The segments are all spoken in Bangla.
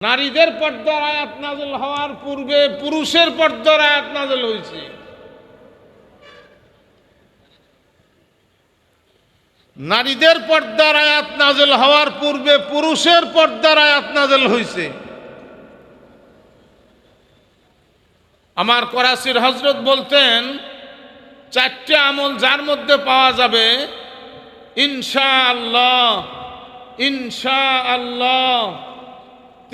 নারীদের পর্দার আয়াত নাযিল হওয়ার পূর্বে পুরুষের পর্দার আয়াত নাযিল হয়েছে। নারীদের পর্দার আয়াত নাযিল হওয়ার পূর্বে পুরুষের পর্দার আয়াত নাযিল হয়েছে। আমার করাচির হযরত বলতেন, চারটে আমল যার মধ্যে পাওয়া যাবে ইনশাআল্লাহ ইনশাআল্লাহ,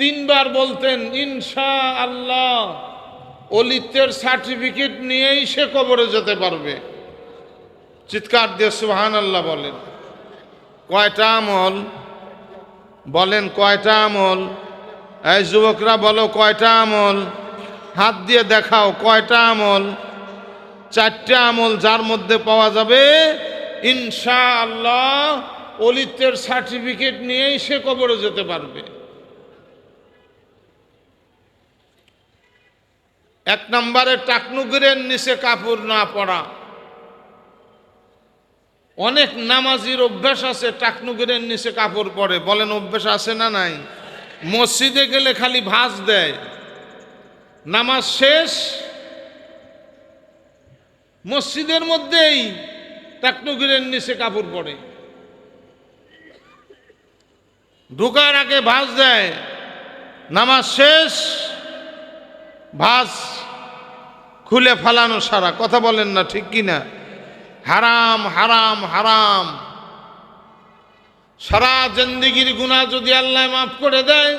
তিনবার বলতেন ইনশাআল্লাহ, ওলিত্বের সার্টিফিকেট নিয়েই সে কবরে যেতে পারবে। চিৎকার দিয়ে সুবহানাল্লাহ বলেন। কয়টা আমল বলেন? কয়টা আমল? এই যুবকরা বলো কয়টা আমল? হাত দিয়ে দেখাও কয়টা আমল? চারটে আমল যার মধ্যে পাওয়া যাবে ইনশাআল্লাহ, ওলিত্বের সার্টিফিকেট নিয়েই সে কবরে যেতে পারবে। এক নম্বরে টাকনুগিরের নিচে কাপড় না পরা। অনেক নামাজির অভ্যাস আছে টাকনুগিরের নিচে কাপড় পরে। বলেন অভ্যাস আছে না নাই? মসজিদে গেলে খালি ভাঁজ দেয়, নামাজ শেষ মসজিদের মধ্যেই টাকনুগিরের নিচে কাপড় পরে, ঢোকার আগে ভাঁজ দেয়, নামাজ শেষ ভাঁজ খুলে ফালানো সারা। কথা বলেন না ঠিক কিনা? হারাম হারাম হারাম। সারা জিন্দেগির গুনাহ যদি আল্লাহ মাফ করে দেয়,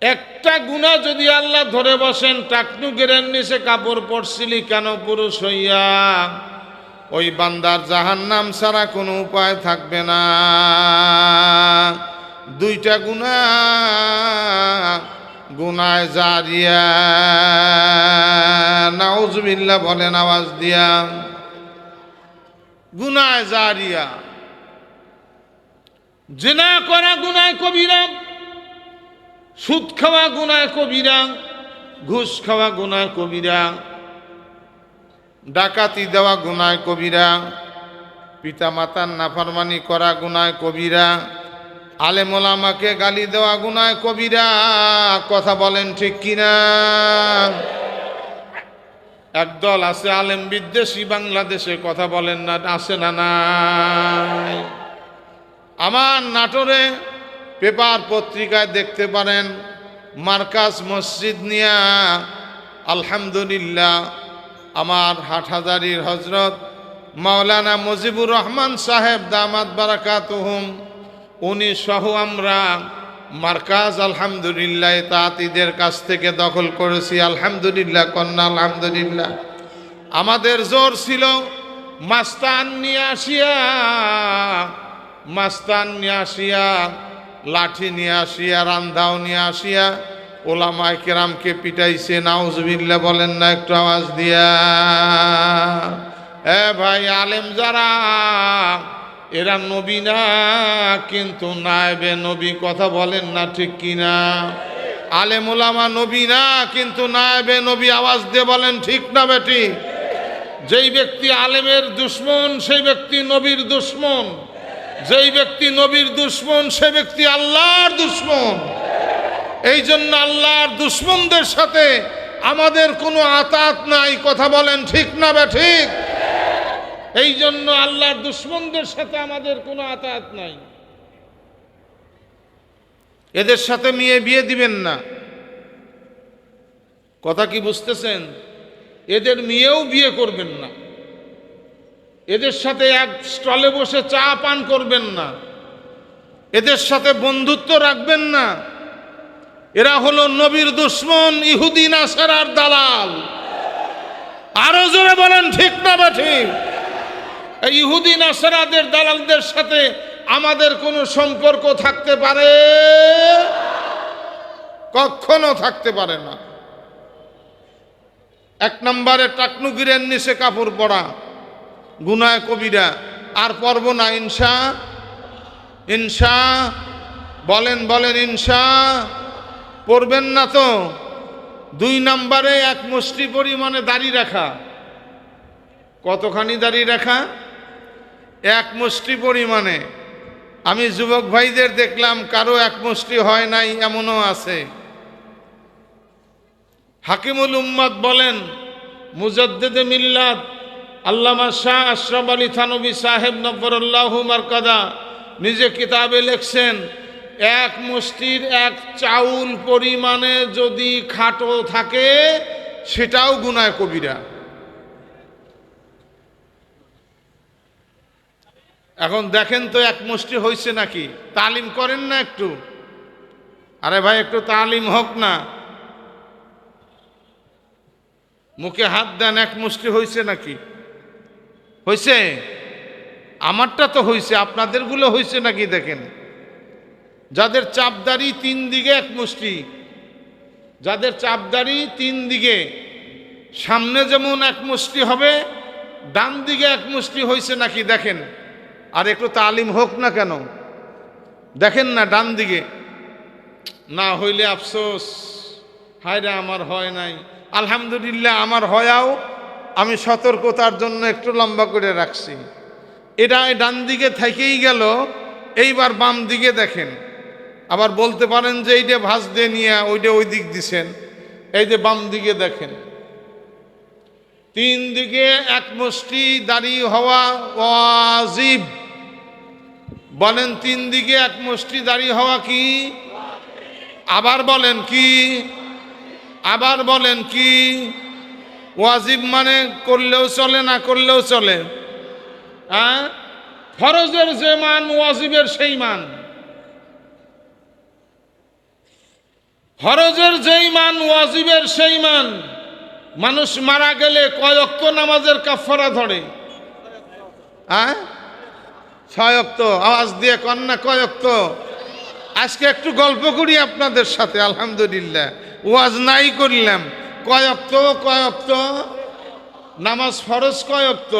একটা গুনাহ যদি আল্লাহ ধরে বসেন, টাকনুগিরের নিচে কাপড় পরছিলি কেন পুরুষ হইয়া, ওই বান্দার জাহান্নাম ছাড়া কোনো উপায় থাকবে না। দুইটা গুনাহ, গুনায় জারিয়া, নাউজুবিল্লাহ বলেন আওয়াজ দিয়া। গুনায় জারিয়া, জিনা করা গুনায় কবিরা, সুদ খাওয়া গুনায় কবিরা, ঘুষ খাওয়া গুনায় কবিরা, ডাকাতি দেওয়া গুনায় কবিরা, পিতা মাতার নাফরমানি করা গুনায় কবিরা, আলেম ওলামাকে গালি দেওয়া গুনায় কবিরা। কথা বলেন ঠিক কিনা? একদল আছে আলেম বিদ্বেষী বাংলাদেশে, কথা বলেন না, আছে না নাই? আমার নাটোরে পেপার পত্রিকায় দেখতে পারেন, মার্কাজ মসজিদ নিয়া আলহামদুলিল্লাহ আমার হাটহাজারীর হজরত মাওলানা মুজিবুর রহমান সাহেব দামাত বারাকাতুহুম, উনি সহ আমরা মার্কাজ আলহামদুলিল্লাহ তাঁতিদের কাছ থেকে দখল করেছি। আলহামদুলিল্লাহ কন্যা আলহামদুলিল্লাহ। আমাদের জোর ছিল মাস্তান নিয়ে আসিয়া, মাস্তান নিয়ে আসিয়া, লাঠি নিয়ে আসিয়া, রান্ধাও নিয়ে আসিয়া ওলামায়ে কেরামকে পিটাইছে। নাউজুবিল্লাহ বলেন না একটু আওয়াজ দিয়া? এ ভাই, আলেম যারা এরা নবী না কিন্তু নায়েবে নবী। কথা বলেন না ঠিক কিনা? আলেম ওলামা নবী না কিন্তু নায়েবে নবী। আওয়াজ দিয়ে বলেন ঠিক না বেটি? যেই ব্যক্তি আলেমের দুশ্মন সেই ব্যক্তি নবীর দুশ্মন, যেই ব্যক্তি নবীর দুশ্মন সে ব্যক্তি আল্লাহর দুশ্মন। এই জন্য আল্লাহর দুশ্মনদের সাথে আমাদের কোনো আতাত নাই। কথা বলেন ঠিক না বেঠিক? এই জন্য আল্লাহর দুশ্মনদের সাথে আমাদের কোনো আতাত নাই। এদের সাথে মেয়ে বিয়ে দিবেন না। কথা কি বুঝতেছেন? এদের মেয়েও বিয়ে করবেন না। এদের সাথে এক স্টলে বসে চা পান করবেন না। এদের সাথে বন্ধুত্ব রাখবেন না। এরা হলো নবীর দুশ্মন, ইহুদি নাসারার দালাল। আরো জোরে বলেন ঠিক না বেঠিক? এই ইহুদি নাসারাদের দালালদের সাথে আমাদের কোনো সম্পর্ক থাকতে পারে? কখনো থাকতে পারে না। এক নম্বরে টাকনুগিরের নিচে কাপড় পরা গুনায় কবিরা। আর পরব না ইনশা? ইনশা বলেন বলেন ইনশা? পড়বেন না তো? দুই নম্বরে এক মুষ্টি পরিমাণে দাড়ি রাখা। কতখানি দাড়ি রাখা? এক মুষ্টি পরিমাণে। আমি যুবক ভাইদের দেখলাম কারো এক মুষ্টি হয় নাই, এমনও আছে। হাকিমুল উম্মাত বলেন, মুজাদ্দিদে মিল্লাত আল্লামা শাহ আশরাফ আলী থানভী সাহেব নব্বরুল্লাহু মারকাদা নিজে কিতাবে লিখছেন, এক মুষ্টির এক চাউল পরিমাণে যদি খাটো থাকে সেটাও গুনাহ কবিরা। এখন দেখেন তো এক মুষ্টি হয়েছে নাকি? তালিম করেন না একটু? আরে ভাই একটু তালিম হোক না। মুখে হাত দেন, এক মুষ্টি হয়েছে নাকি? হয়েছে? আমারটা তো হয়েছে, আপনাদেরগুলো হয়েছে নাকি দেখেন। যাদের চাপদারি তিন দিকে এক মুষ্টি, যাদের চাপদারি তিন দিকে, সামনে যেমন এক মুষ্টি হবে, ডান দিকে এক মুষ্টি হয়েছে নাকি দেখেন। আর একটু তালিম হোক না কেন? দেখেন না ডান দিকে, না হইলে আফসোস, হায় রে আমার হয় নাই। আলহামদুলিল্লাহ আমার হয়াও আমি সতর্কতার জন্য একটু লম্বা করে রাখছি। এটা ডান দিকে থেকেই গেল, এইবার বাম দিকে দেখেন। আবার বলতে পারেন যে এইটা ভাঁজ দিয়ে নিয়ে ওইটা ওই দিক দিছেন, এই যে বাম দিকে দেখেন। তিন দিকে এক মুষ্টি দাড়ি হওয়া ওয়াজিব। বলেন তিন দিকে এক মুষ্টি দাড়ি হওয়া কি? আবার বলেন কি? আবার বলেন কি? ওয়াজিব মানে করলেও চলে, না করলেও চলে। হ্যাঁ, ফরজের যে মান ওয়াজিবের সেই মান। ফরজের যেই মান ওয়াজিবের সেই মান। মানুষ মারা গেলে কয় ওয়াক্ত নামাজের কাফারা ধরে? হ্যাঁ, 6 ওয়াক্ত। আওয়াজ দিয়ে কন্যা কয় ওয়াক্ত? আজকে একটু গল্প করি আপনাদের সাথে। আলহামদুলিল্লাহ ওয়াজ নাই করলাম। কয় ওয়াক্ত? কয় ওয়াক্ত নামাজ ফরজ? কয় ওয়াক্ত?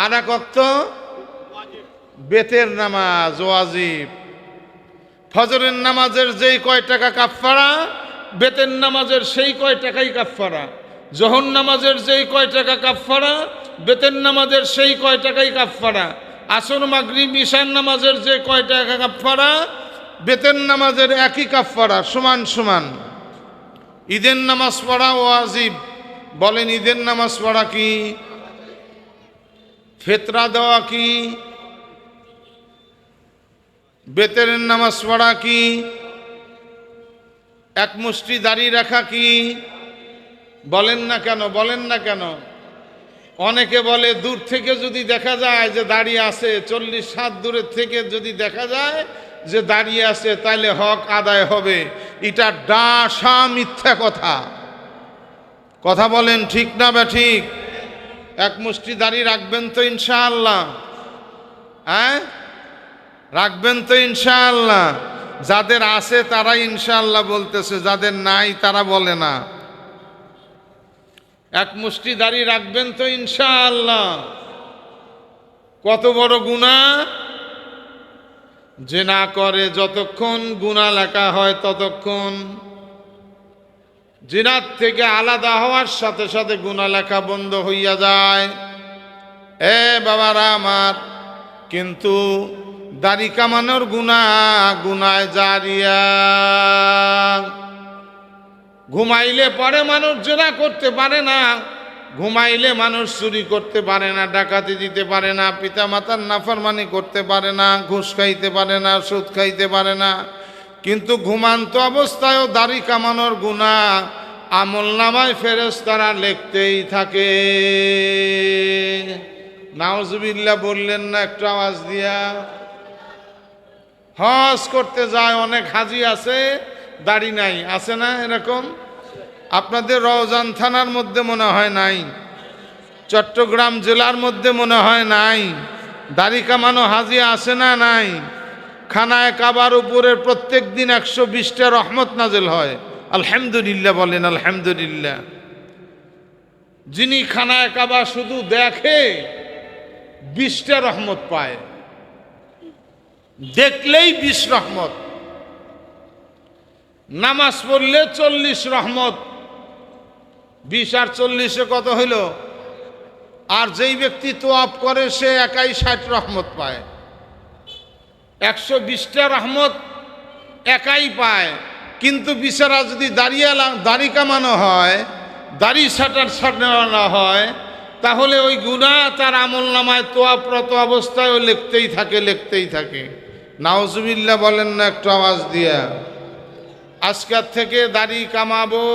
আর এক ওয়াক্ত বেতের নামাজ ওয়াজিব। ফজরের নামাজের যেই কয় টাকা কাফারা, বেতের নামাজের সেই কয় টাকাই কাফারা। জোহর নামাজের যেই কয় টাকা কাফারা, বেতের নামাজের সেই কয় টাকাই কাফারা। আসর মাগরিব ঈশার নামাজের যে কয় টাকা কাফারা, বেতের নামাজের একই কাফারা, সমান সমান। ঈদের নামাজ পড়া ওয়াজিব। বলেন ঈদের নামাজ পড়া কি? ফিতরা দেওয়া কি? বেতের নামাজ পড়া কি? এক মুষ্টি দাড়ি রাখা কি? বলেন না কেন? বলেন না কেন? অনেকে বলে দূর থেকে যদি দেখা যায় যে দাঁড়িয়ে আছে, 40 হাত দূরের থেকে যদি দেখা যায় যে দাঁড়িয়ে আছে, তাইলে হক আদায় হবে। এটা ডাসা মিথ্যা কথা। কথা বলেন ঠিক না বেঠিক? এক মুষ্টি দাড়ি রাখবেন তো ইনশাআল্লাহ? হ্যাঁ, রাখবেন তো ইনশাআল্লাহ? যাদের আছে তারা ইনশাআল্লাহ বলতেছে, যাদের নাই তারা বলে না। এক মুষ্টি দাড়ি রাখবেন তো ইনশাআল্লাহ? কত বড় গুনাহ! জিনা করে যতক্ষণ গুনাহ লেখা হয় ততক্ষণ। জিনার থেকে আলাদা হওয়ার সাথে সাথে গুনাহ লেখা বন্ধ হইয়া যায়। এ বাবারা আমার, কিন্তু দাড়ি কামানোর গুনাহ, গুনাহ জারিয়া। ঘুমাইলে পরে মানুষ জিনা করতে পারে না, ঘুমাইলে মানুষ চুরি করতে পারে না, ডাকাতি দিতে পারে না, পিতা মাতার নাফরমানি করতে পারে না, ঘুষ খাইতে পারে না, সুদ খাইতে পারে না। কিন্তু ঘুমান্ত অবস্থায়ও দাড়ি কামানোর গুনাহ আমলনামায় ফেরেশতারা লিখতেই থাকে। নাউজুবিল্লাহ বললেন না একটু আওয়াজ দিয়া? হজ করতে যায় অনেক হাজি আছে, দাড়ি নাই, আছে না এরকম? আপনাদের রওজান থানার মধ্যে মনে হয় নাই, চট্টগ্রাম জেলার মধ্যে মনে হয় নাই। দাড়ি কামানো হাজি আছে না নাই? খানায় কাবার উপরে প্রত্যেক দিন 120টা রহমত নাজেল হয়। আলহামদুলিল্লাহ বলেন আলহামদুলিল্লাহ। যিনি খানায় কাবা শুধু দেখে 20টা রহমত পায়, দেখলেই 20 রহমত। নামাজ পড়লে 40 রহমত। 20 আর 40-এ কত হইল? আর যেই ব্যক্তি তোয়াফ করে সে একাই 60 রহমত পায়। 120টা রহমত একাই পায়, কিন্তু বিচারা যদি দাড়ি কামানো হয়, দাড়ি ছাটানো হয়, তাহলে ওই গুনাহ তার আমলনামায় তোয়াপ্রত অবস্থায় লিখতেই থাকে। নাউজুবিল্লাহ বলেন না একটু আওয়াজ দিয়া। আজকের থেকে দাড়ি কামাবো,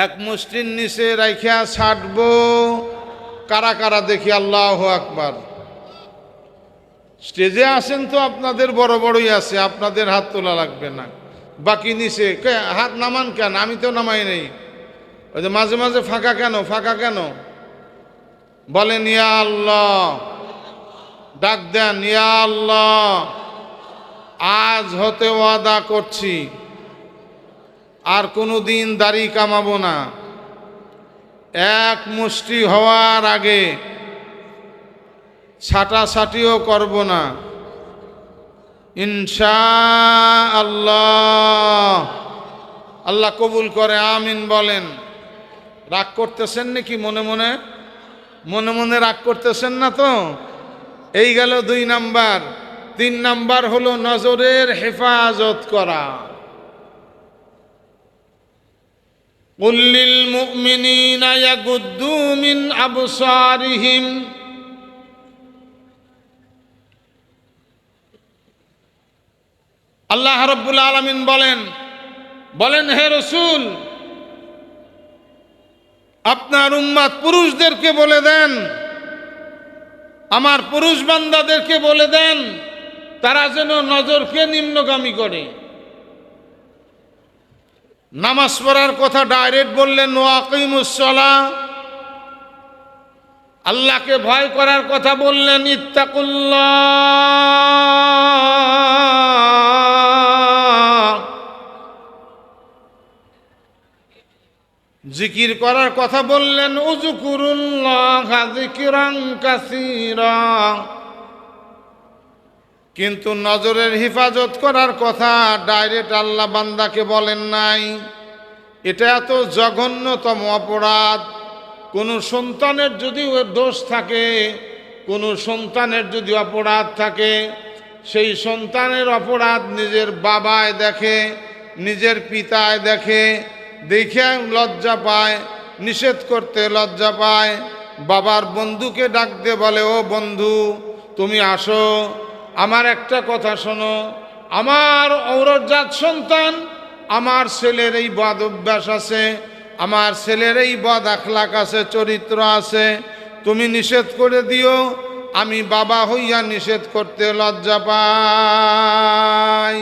এক মুষ্টির নিচে রাইখা ছাড়বো। কারা কারা দেখি, আল্লাহু আকবার। স্টেজে আসেন তো আপনাদের বড় বড়ই আছে, আপনাদের হাত তোলা লাগবে না। বাকি নিচে হাত নামান কেন? আমি তো নামাই নেই। ওই যে মাঝে মাঝে ফাঁকা কেন বলেন ইয়া আল্লাহ, ডাক দেন ইয়া আল্লাহ। আজ হতে ওয়াদা করছি আর কোনো দিন দাড়ি কামাবো না, এক মুষ্টি হওয়ার আগে ছাটাছাটিও করব না, ইনশাআল্লাহ। আল্লাহ কবুল করে, আমিন বলেন। রাগ করতেছেন নাকি? মনে মনে রাগ করতেছেন না তো? এই গেল 2 নাম্বার। 3 নাম্বার হলো নজরের হেফাজত করা। কুল লিল মুমিনিনা ইয়াগুদ্দু মিন আবসারিহিম, আল্লাহ রাব্বুল আলামিন বলেন হে রাসূল, আপনার উম্মত পুরুষদেরকে বলে দেন, আমার পুরুষ বান্দাদেরকে বলে দেন, তারা যেন নজরকে নিম্নগামী করে। নামাজ পড়ার কথা ডাইরেক্ট বললেন, ওয়াকিমুস সালাহ। আল্লাহকে ভয় করার কথা বললেন, ইত্তাকুল্লাহ। জিকির করার কথা বললেন, উযকুরুল্লাহ যিকরান কাসীরা। কিন্তু নজরের হেফাজত করার কথা ডাইরেক্ট আল্লাহ বান্দাকে বলেন নাই। এটা এত জঘন্যতম অপরাধ। কোনো সন্তানের যদি দোষ থাকে, কোনো সন্তানের যদি অপরাধ থাকে, সেই সন্তানের অপরাধ নিজের বাবায় দেখে, নিজের পিতায় দেখে লজ্জা পায়, নিষেধ করতে লজ্জা পায়। বাবার বন্ধুকে ডাক দিয়ে বলে, ও বন্ধু তুমি আসো, আমার একটা কথা শোনো, আমার ঔরজাত সন্তান, আমার ছেলের এই বদ অভ্যাস আছে, আমার ছেলের এই বদ আখলাক আছে, চরিত্র আছে, তুমি নিষেধ করে দিও। আমি বাবা হইয়া নিষেধ করতে লজ্জা পাই।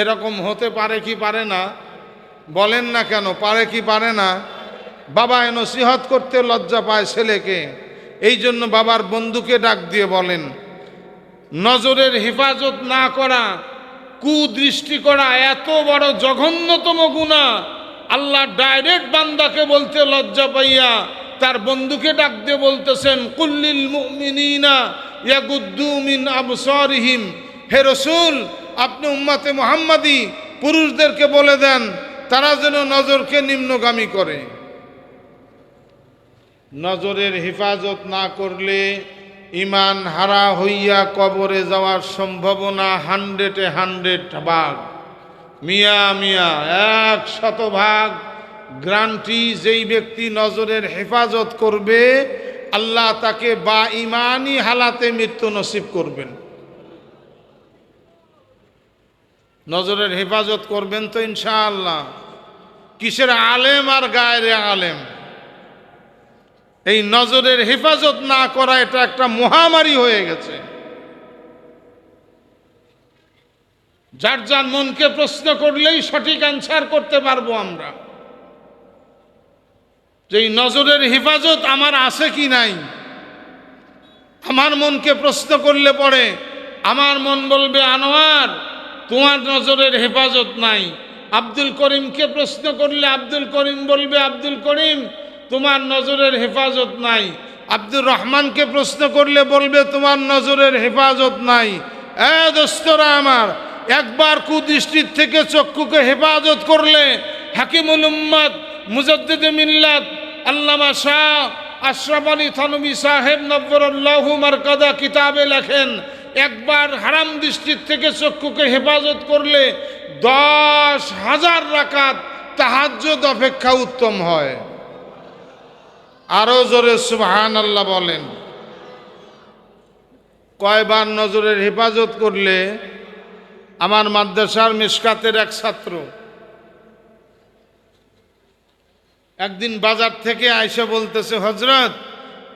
এরকম হতে পারে কি পারে না? বলেন না কেন, পারে কি পারে না? বাবা নসিহত করতে লজ্জা পায় ছেলেকে, এই জন্য বাবার বন্ধুকে ডাক দিয়ে বলেন, নজরের হেফাজত না করা, কুদৃষ্টি করা এত বড় জঘন্যতম গুনাহ। আল্লাহ ডাইরেক্ট বান্দাকে বলতে লজ্জা পাইয়া তার বন্ধুকে ডাক দিয়ে বলতেছেন, কুল লিল মুমিনিনা ইয়াগুদ্দু মিন আবসারিহিম। হে রাসূল, আপনি উম্মতে মুহাম্মাদি পুরুষদেরকে বলে দেন, তারা যেন নজরকে নিম্নগামী করে। নজরের হেফাজত না করলে ইমান হারা হইয়া কবরে যাওয়ার সম্ভাবনা 100 মিয়া 100% গ্যারান্টি। যেই ব্যক্তি নজরের হেফাজত করবে, আল্লাহ তাকে বা ইমানি হালাতে মৃত্যু নসিব করবেন। নজরের হেফাজত করবেন তো ইনশাআল্লাহ। কিসের আলেম আর গায়রে আলেম, এই নজরের হেফাজত না করা এটা একটা মহামারী হয়ে গেছে। যার যার মনকে প্রশ্ন করলেই সঠিক অ্যান্সার করতে পারবো আমরা, যে এই নজরের হেফাজত আমার আছে কি নাই। আমার মনকে প্রশ্ন করলে পরে আমার মন বলবে, আনোয়ার তোমার নজরের হেফাজত নাই। আব্দুল করিমকে প্রশ্ন করলে আব্দুল করিম বলবে, আব্দুল করিম তোমার নজরের হেফাজত নাই। আব্দুর রহমানকে প্রশ্ন করলে বলবে, তোমার নজরের হেফাজত নাই। দোস্তরা আমার, একবার কুদৃষ্টির থেকে চক্ষুকে হেফাজত করলে হাকিমুল উম্মত মুজাদ্দিদে মিল্লাত আল্লামা শাহ আশরাফ আলী থানভী সাহেব নব্বরুল্লাহু মারকাদা কিতাবে লেখেন, একবার হারাম দৃষ্টির থেকে চক্ষুকে হেফাজত করলে 10,000 রাকাত তাহাজ্জুদ অপেক্ষা উত্তম হয়। আরো জোরে সুবহানাল্লাহ বলেন। কয়বার নজরের হেফাজত করলে? আমার মাদ্রাসার মিশকাতের এক ছাত্র একদিন বাজার থেকে আইসা বলতেছে, হযরত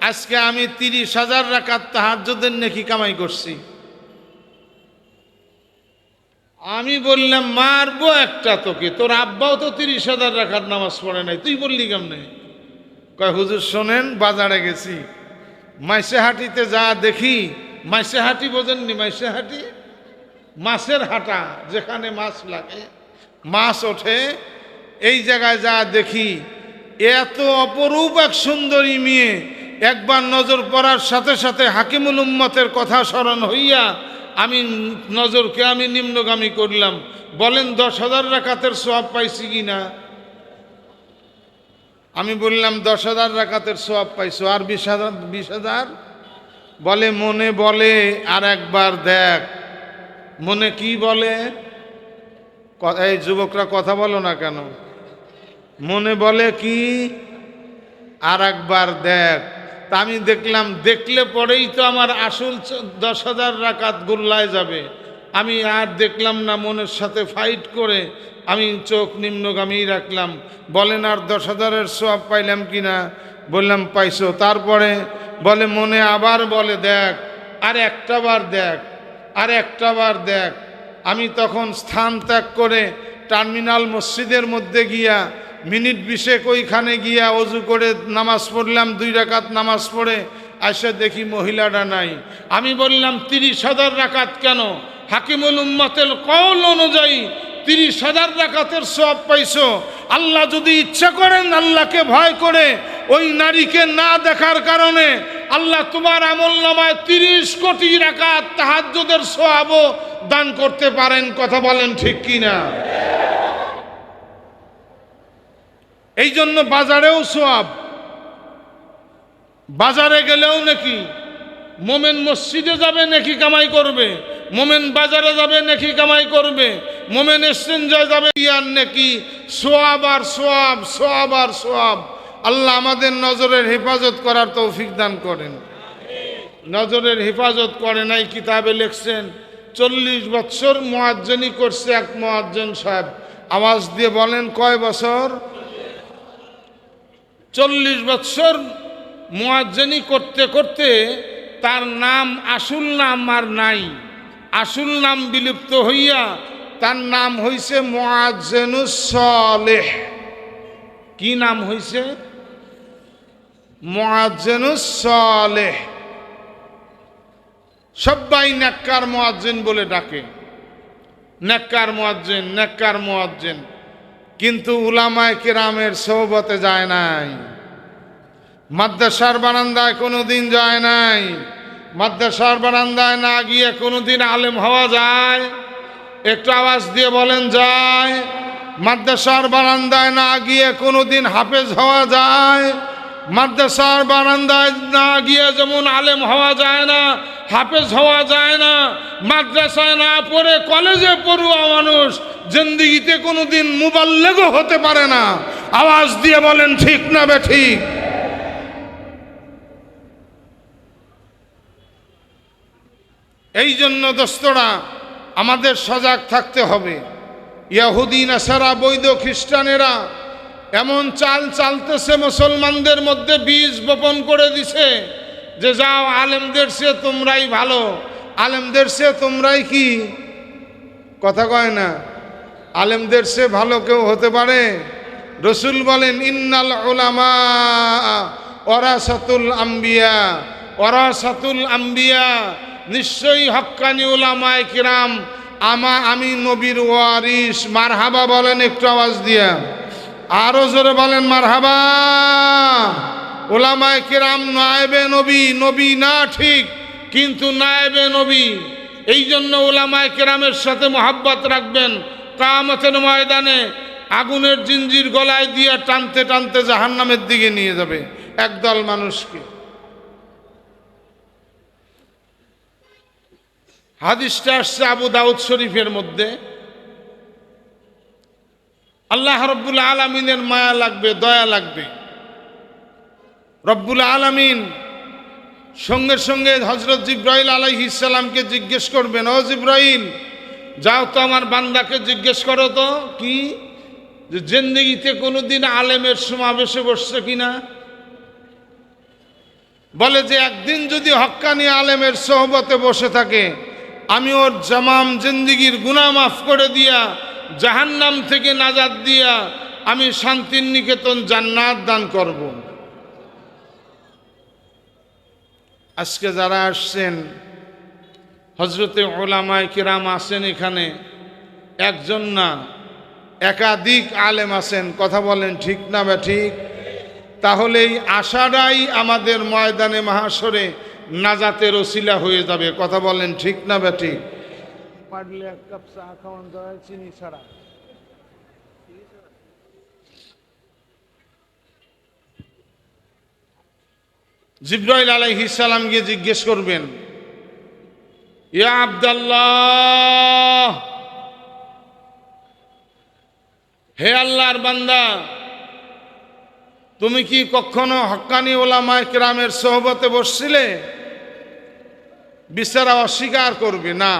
আজকে আমি 30,000 রাকাত তাহাজ্জুদের নেকি কামাই করছি। আমি বললাম, মারবো একটা তোকে, তোর আব্বাও তো 30,000 রাকাত নামাজ পড়ে নাই, তুই বললি কেমনে? কয় হুজুর শোনেন, বাজারে গেছি, মাইসেহাটিতে যা দেখি, মাইসেহাটি বোঝেননি? মাইসেহাটি মাছের হাটা, যেখানে মাছ লাগে, মাছ ওঠে, এই জায়গায় যা দেখি, এত অপরূপ এক সুন্দরী মেয়ে, একবার নজর পড়ার সাথে সাথে হাকিমুল উম্মতের কথা স্মরণ হইয়া আমি নজরকে আমি নিম্নগামী করলাম। বলেন 10,000 রাকাতের সওয়াব পাইছি কি না? আমি বললাম 10,000 রাকাতের সওয়াব পাইছো, আর 20,000? বলে মনে বলে আর একবার দেখ। মনে কি বলে? এই যুবকরা কথা বলো না কেন? মনে বলে কি? আর একবার দেখ। তা আমি দেখলাম, দেখলে পরেই তো আমার আসল 10,000 রাকাত গুল্লায় যাবে। আমি আর দেখলাম না, মনের সাথে ফাইট করে আমি চোখ নিম্নগামী রাখলাম। বলেন আর 10,000-এর সওয়াব পাইলাম কিনা? বললাম পাইছো। তারপরে বলে মনে আবার বলে দেখ, আর একটা বার দেখ, আর একটা বার দেখ। আমি তখন স্থান ত্যাগ করে টার্মিনাল মসজিদের মধ্যে গিয়া মিনিট 20 ওইখানে গিয়া অজু করে নামাজ পড়লাম, 2 রাকাত নামাজ পড়ে আসে দেখি মহিলাটা নাই। আমি বললাম 30,000 রাকাত কেন? হাকিমুল উম্মতের কওল অনুযায়ী 30,000 রাকাতের সওয়াব পাইছো। আল্লাহ যদি ইচ্ছা করেন, আল্লাহকে ভয় করে ওই নারীকে না দেখার কারণে আল্লাহ তোমার আমলনামায় 30 কোটি রাকাত তাহাজ্জুদের সওয়াবও দান করতে পারেন। কথা বলেন ঠিক কিনা? এই জন্য বাজারেও সওয়াব, বাজারে গেলেও নাকি। মোমেন মসজিদে যাবে নেকি কামাই করবে, মোমেন বাজারে যাবে নেকি কামাই করবে, মোমেন এক্সচেঞ্জে যাবে আর নেকি, সওয়াব আর সওয়াব, সওয়াব আর সওয়াব। আল্লাহ আমাদের নজরের হেফাজত করার তৌফিক দান করেন। নজরের হেফাজত করে নাই, কিতাবে লিখছেন 40 বছর মুয়াজ্জিনি করছে এক মুয়াজ্জিন সাহেব। আওয়াজ দিয়ে বলেন কয় বছর? 40 বছর মুয়াজ্জিনি করতে করতে তার নাম, আসল নাম আর নাই, আসল নাম বিলুপ্ত হইয়া তার নাম হইছে মুয়াজ্জিনুস সালেহ। কি নাম হইছে? মুয়াজ্জিনুস সালেহ। সবাই নেককার মুয়াজ্জিন বলে ডাকে, নেককার মুয়াজ্জিন, নেককার মুয়াজ্জিন। কিন্তু উলামায়ে কেরামের সোহবতে যায় নাই, মাদ্রাসার বারান্দায় কোনোদিন যায় নাই। মাদ্রাসার বারান্দায় না গিয়ে কোনোদিন আলেম হওয়া যায়? একটু আওয়াজ দিয়ে বলেন যায়? মাদ্রাসার বারান্দায় না গিয়ে কোনোদিন হাফেজ হওয়া যায়? মাদ্রাসার বারান্দায় না গিয়ে যেমন আলেম হওয়া যায় না, হাফেজ হওয়া যায় না, মাদ্রাসায় না পড়ে কলেজে পড়ুয়া মানুষ জিন্দেগিতে কোনোদিন মুবাল্লিগও হতে পারে না। আওয়াজ দিয়ে বলেন ঠিক না বেঠিক? এই জন্য দোস্তরা আমাদের সজাগ থাকতে হবে। ইহুদি নাসারা, বৈধ খ্রিস্টানেরা এমন চাল চালতেছে, মুসলমানদের মধ্যে বীজ বপন করে দিছে যে যাও আলেমদের চেয়ে তোমরাই ভালো, আলেমদের চেয়ে তোমরাই কি, কথা কয় না, আলেমদের চেয়ে ভালো কেউ হতে পারে? রসুল বলেন ইন্নাল উলামা ওয়ারাসাতুল আম্বিয়া, ওয়ারাসাতুল আম্বিয়া, নিশ্চয়ই হক্কানি উলামায়ে কিরাম আমি নবীর ওয়ারিস। মারহাবা বলেন একটু আওয়াজ দিয়া, আরো জোরে বলেন মারহাবা। উলামায়ে কিরাম নায়েবে নবী, নবী না ঠিক, কিন্তু নায়েবে নবী। এই জন্য উলামায়ে কিরামের সাথে মহব্বত রাখবেন। কিয়ামতের ময়দানে আগুনের জিঞ্জির গলায় দিয়ে টানতে টানতে জাহান্নামের দিকে নিয়ে যাবে একদল মানুষকে। হাদিসটা আসছে আবু দাউদ শরীফের মধ্যে। আল্লাহ রব্বুল আলামিনের মায়া লাগবে, দয়া লাগবে। রব্বুল আলামিন সঙ্গে সঙ্গে হযরত জিবরাইল আলাইহিস সালামকে জিজ্ঞেস করবেন, ও জিবরাইল, যাও তো আমার বান্দাকে জিজ্ঞেস করো তো কি যে জিন্দেগিতে কোনোদিন আলেমের সমাবেশে বসছে কিনা। বলে যে একদিন যদি হক্কানি আলেমের সোহবতে বসে থাকে, আমি ওর জামাম জিন্দেগির গুনাহ মাফ করে দিয়া, জাহান্নাম থেকে নাজাত দিয়া আমি শান্তির নিকেতন জান্নাত দান করব। আজকে যারা আসছেন হযরতে উলামায়ে কিরাম আছেন এখানে, একজন না একাধিক আলেম আছেন। কথা বলেন ঠিক না বা ঠিক? তাহলে এই আশাটাই আমাদের ময়দানে মাহশরে নাজাতের ওসিলা হয়ে যাবে। কথা বলেন ঠিক না বা ঠিক? পারলে এক কাপ চা খাওয়ান যায় চিনি ছাড়া। জিবরাইল আলাইহিস সালাম গিয়ে জিজ্ঞেস করবেন, ইয়া আব্দুল্লাহ, হে আল্লাহর বান্দা, তুমি কি কখনো হক্কানি উলামায়ে কিরামের সোহবতে বসছিলে? বেচারা অস্বীকার করবে, না,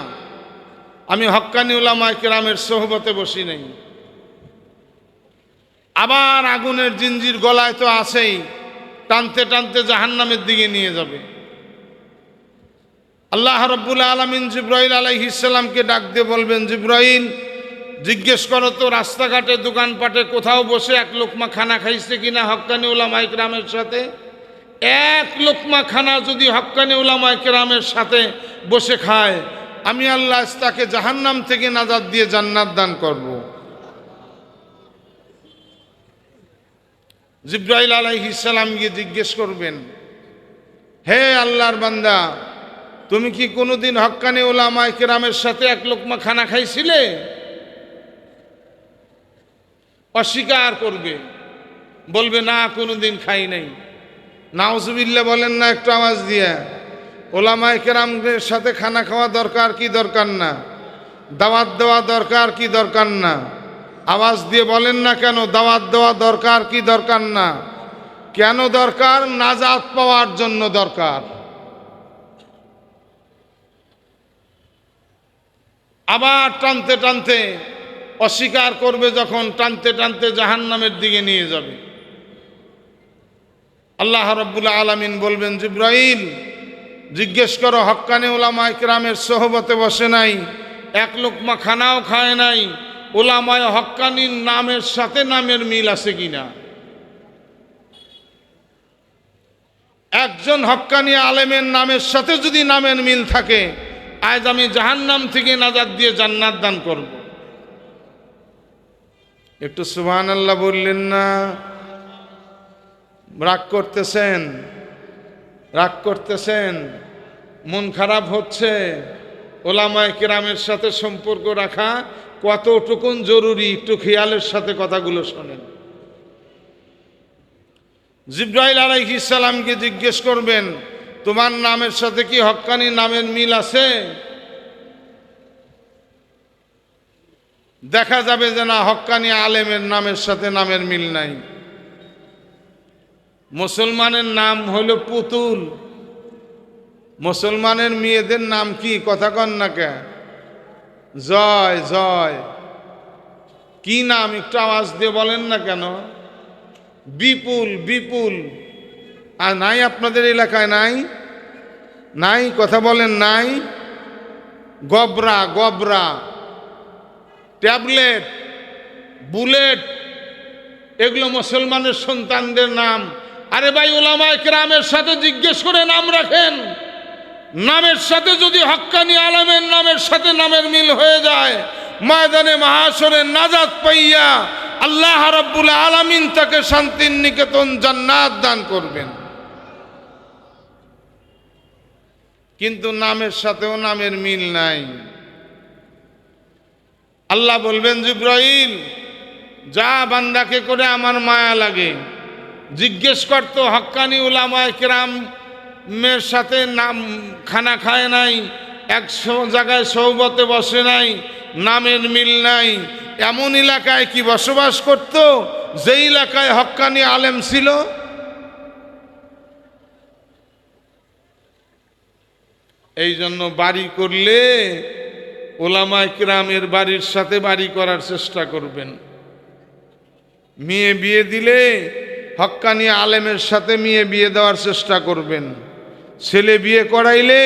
আমি হক্কানি উলামায়ে কিরামের সোহবতে বসি নাই। আবার আগুনের জিঞ্জির গলায় তো আছেই, টানতে টানতে জাহান্নামের দিকে নিয়ে যাবে। আল্লাহ রাব্বুল আলামিন জিবরাইল আলাইহিস সালামকে ডাক দিয়ে বলবেন, জিবরাইল, জিজ্ঞেস করো তো রাস্তাঘাটে দোকানপাটে কোথাও বসে এক লোকমা খানা খাইছে কিনা হক্কানি উলামায়ে কিরামের সাথে। এক লোকমা খানা যদি হক্কানি উলামায়ে কিরামের সাথে বসে খায়, আমি আল্লাহ তাকে জাহান্নাম থেকে নাজাত দিয়ে জান্নাত দান করব। জিবরাইল আলাইহিস সালাম গিয়ে জিজ্ঞেস করবেন, হে আল্লাহর বান্দা, তুমি কি কোনোদিন হক্কানি উলামায়ে কিরামের সাথে এক লোকমা খানা খাইছিলে? অস্বীকার করবে, বলবে না, কোনোদিন খাই নাই। নাউজুবিল্লাহ বলেন না একটু আওয়াজ দিয়ে। উলামায়ে কেরামদের সাথে খানা খাওয়া দরকার কি দরকার না? দাওয়াত দেওয়া দরকার কি দরকার না? আওয়াজ দিয়ে বলেন না কেন? দাওয়াত দেওয়া দরকার কি দরকার না? কেন দরকার? নাজাত পাওয়ার জন্য দরকার। আবার টানতে টানতে অস্বীকার করবে, যখন টানতে টানতে জাহান্নামের দিকে নিয়ে যাবে। আল্লাহ রাব্বুল আলামিন বলবেন, জিবরাইল, জিজ্ঞেস করো, হক্কানি উলামায়ে কিরামের সোহবতে বসে নাই, এক লোকমা খানাও খায় নাই, উলামায়ে হক্কানির নামের সাথে নামের মিল আছে কিনা। একজন হক্কানি আলেমের নামের সাথে যদি নামের মিল থাকে, আজ আমি জাহান্নাম থেকে নাজাত দিয়ে জান্নাত দান করব। একটু সুবহানাল্লাহ বললেন না? রাগ করতেছেন? রাগ করতেছেন? মন খারাপ হচ্ছে? উলামায়ে কিরামের সাথে সম্পর্ক রাখা কতটুকুন জরুরি, একটু খেয়ালের সাথে কথাগুলো শোনেন। জিবরাইল আলাইহিস সালামকে জিজ্ঞেস করবেন, তোমার নামের সাথে কি হক্কানি নামের মিল আছে? দেখা যাবে যে না, হক্কানি আলেমের নামের সাথে নামের মিল নাই। মুসলমানের নাম হলো পুতুল, মুসলমানের মেয়েদের নাম কি? কথা কন না কে? জয় জয়। কি নাম? একটু আওয়াজ দিয়ে বলেন না কেন? বিপুল, বিপুল। আর নাই আপনাদের এলাকায়? নাই? নাই? কথা বলেন নাই? গবরা, গবরা, ট্যাবলেট, বুলেট, এগুলো মুসলমানের সন্তানদের নাম। আরে ভাই, উলামায়ে কিরামের সাথে জিজ্ঞেস করে নাম রাখেন। নামের সাথে যদি হক্কানি আলেমের নামের সাথে নামের মিল হয়ে যায়, ময়দানে মাহশরে নাজাত পাইয়া আল্লাহ রাব্বুল আলামিন তাকে শান্তির নিকেতন জান্নাত দান করবেন। কিন্তু নামের সাথেও নামের মিল নাই। আল্লাহ বলবেন, জিবরাইল, যা বান্দাকে করে আমার মায়া লাগে, জিজ্ঞেস করতো হক্কানি উলামায়ে কিরামের সাথে নাম খানা খায় নাই, এক জায়গায় সৌবতে বসে নাই, নামের মিল নাই, এমন এলাকায় কি বসবাস করত যে এলাকায় হক্কানি আলেম ছিল? এই জন্য বাড়ি করলে ওলামায়ে কিরামের বাড়ির সাথে বাড়ি করার চেষ্টা করবেন। মেয়ে বিয়ে দিলে হক্কানি আলেমের সাথে মেয়ে বিয়ে দেওয়ার চেষ্টা করবেন। ছেলে বিয়ে করাইলে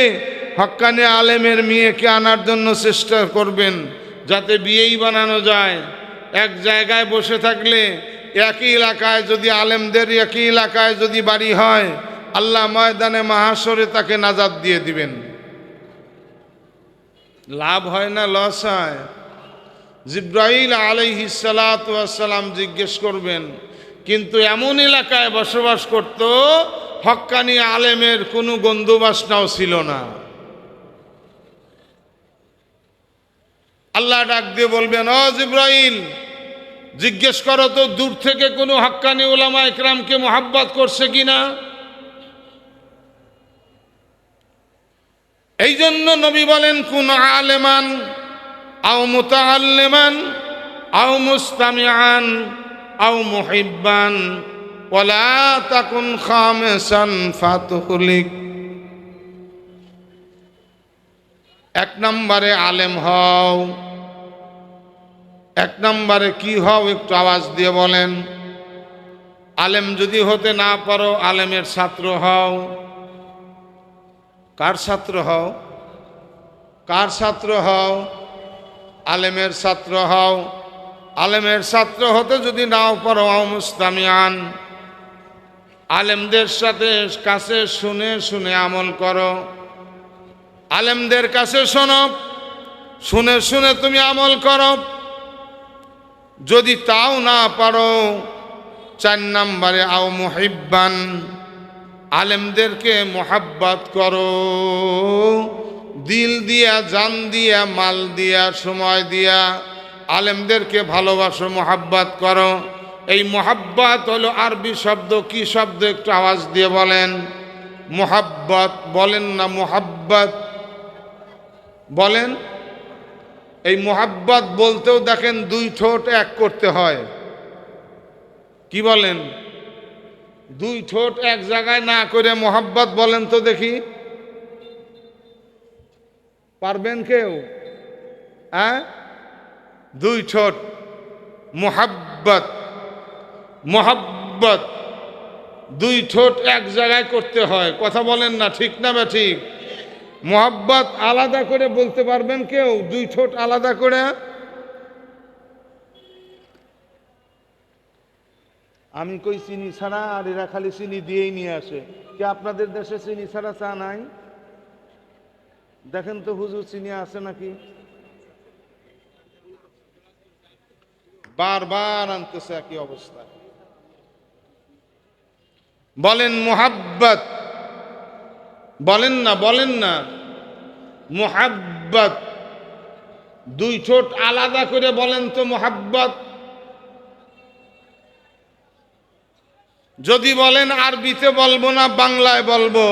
হক্কানি আলেমের মেয়েকে আনার জন্য চেষ্টা করবেন, যাতে বিয়েই বানানো যায়। এক জায়গায় বসে থাকলে একই এলাকায় যদি আলেমদের একই এলাকায় যদি বাড়ি হয়, আল্লাহ ময়দানে মাহাশরে তাকে নাজাত দিয়ে দিবেন। লাভ হয় না লস হয়? জিব্রাইল আলাইহিস সালাতু ওয়াস সালাম জিজ্ঞেস করবেন, কিন্তু এমন এলাকায় বসবাস করত হক্কানি আলেমের কোনো গন্ধ বাসনাও ছিল না। আল্লাহ ডাক দিয়ে বলবেন, ও জিব্রাইল, জিজ্ঞেস করো তো দূর থেকে কোনো হক্কানি উলামায়ে কিরামকে মোহাব্বত করছে কিনা। এই জন্য নবী বলেন, কুন আলেমান আও মুতাআল্লিমান আও মুস্তামিআন আও মুহিব্বান ওয়ালা তাকুন খামিসান ফাতুহলিক। এক নম্বরে আলেম হও। এক নম্বরে কি হও একটু আওয়াজ দিয়ে বলেন। আলেম যদি হতে না পারো, আলেমের ছাত্র হও। কার ছাত্র হও? কার ছাত্র হও? আলেমের ছাত্র হও। আলেমের ছাত্র হতে যদি নাও পারো, আও মুস্তামিআন, আলেমদের সাথে কাছে শুনে শুনে আমল করো। আলেমদের কাছে শোনো, শুনে শুনে তুমি আমল করো। যদি তাও না পারো, 4 নম্বরে আও মুহিব্বান, আলেমদেরকে মোহাব্বত করো। দিল দিয়া, জান দিয়া, মাল দিয়া, সময় দিয়া আলেমদেরকে ভালোবাসো, মোহাব্বত করো। এই মোহাব্বত হলো আরবি শব্দ। কি শব্দ একটু আওয়াজ দিয়ে বলেন। মোহাব্বত বলেন না, মোহাব্বত বলেন। এই মোহাব্বত বলতেও দেখেন 2 ঠোঁট এক করতে হয়। কি বলেন? 2 ঠোঁট এক জায়গায় না করে মোহাব্বত বলেন তো দেখি। পারবেন কেউ? 2 ঠোঁট মোহাব্বত। মোহাব্বত 2 ঠোঁট এক জায়গায় করতে হয়। কথা বলেন না, ঠিক না বা ঠিক? মোহাব্বত আলাদা করে বলতে পারবেন কেউ? 2 ঠোঁট আলাদা করে? আমি কই চিনি ছাড়া, আর এরা খালি চিনি দিয়েই নিয়ে আসে। কি আপনাদের দেশে চিনি ছাড়া চা নাই? দেখেন তো হুজুর, চিনি আছে নাকি? বারবার আনতেছে একই অবস্থা। বলেন মোহাব্বত। বলেন না, বলেন না। মোহাব্বত 2 ঠোঁট আলাদা করে বলেন তো মোহাব্বত। যদি বলেন আরবিতে বলবো না, বাংলায় বলবো।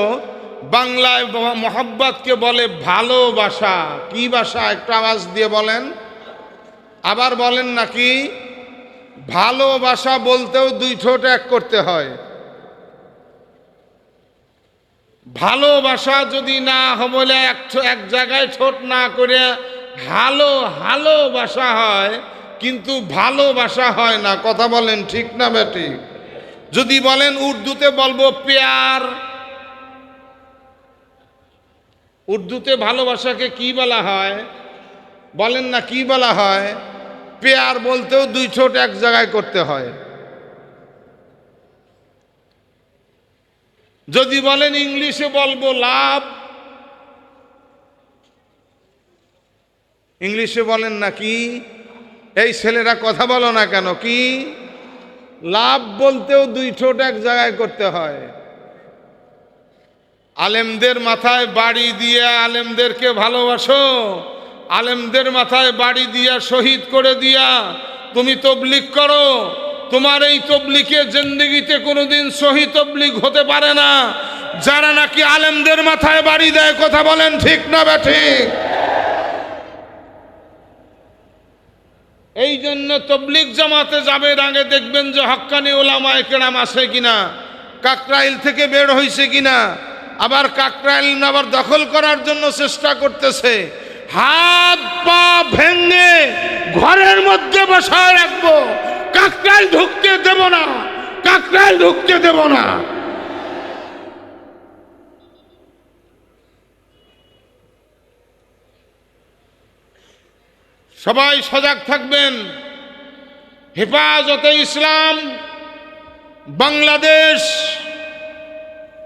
বাংলায় মোহাব্বতকে বলে ভালোবাসা। কি ভাষা একটু আওয়াজ দিয়ে বলেন। আবার বলেন নাকি? ভালোবাসা বলতেও 2 ঠোঁট এক করতে হয়। ভালোবাসা যদি না বলে এক জায়গায় ঠোঁট না করে হালো ভালোবাসা হয়, কিন্তু ভালোবাসা হয় না। কথা বলেন, ঠিক না বেটি? যদি বলেন উর্দুতে বলবো প্যার। উর্দুতে ভালোবাসাকে কি বলা হয়? বলেন না, কি বলা হয়? প্যার বলতেও 2 ঠোঁট এক জায়গায় করতে হয়। যদি বলেন ইংলিশে বলবো লাভ। ইংলিশে বলেন নাকি? এই ছেলেরা কথা বলো না কেন? কি লাভ বলতেও 2 ঠোঁট এক জায়গায় করতে হয়। আলেমদের মাথায় বাড়ি দিয়ে আলেমদেরকে ভালোবাসো। আলেমদের মাথায় বাড়ি দিয়া, শহীদ করে দিয়া তুমি তাবলীগ করো। তোমার এই তবলিগের জিন্দেগিতে কোনোদিন সহি তবলিগ হতে পারে না যারা নাকি আলেমদের মাথায় বাড়ি দেয়। কথা বলেন ঠিক না ঠিক? এই জন্য তবলিগ জামাতে যাবেন আগে দেখবেন যে হক্কানি ওলামায়ে কেরাম আছে কিনা, কাকরাইল থেকে বের হয়েছে কিনা। আবার কাকরাইল আবার দখল করার জন্য চেষ্টা করতেছে। হাত পা ভেঙে ঘরের মধ্যে বসায় রাখবো, কাকরাইল ঢুকতে দেব না, কাকরাইল ঢুকতে দেব না। সবাই সজাগ থাকবেন। হেফাজতে ইসলাম বাংলাদেশ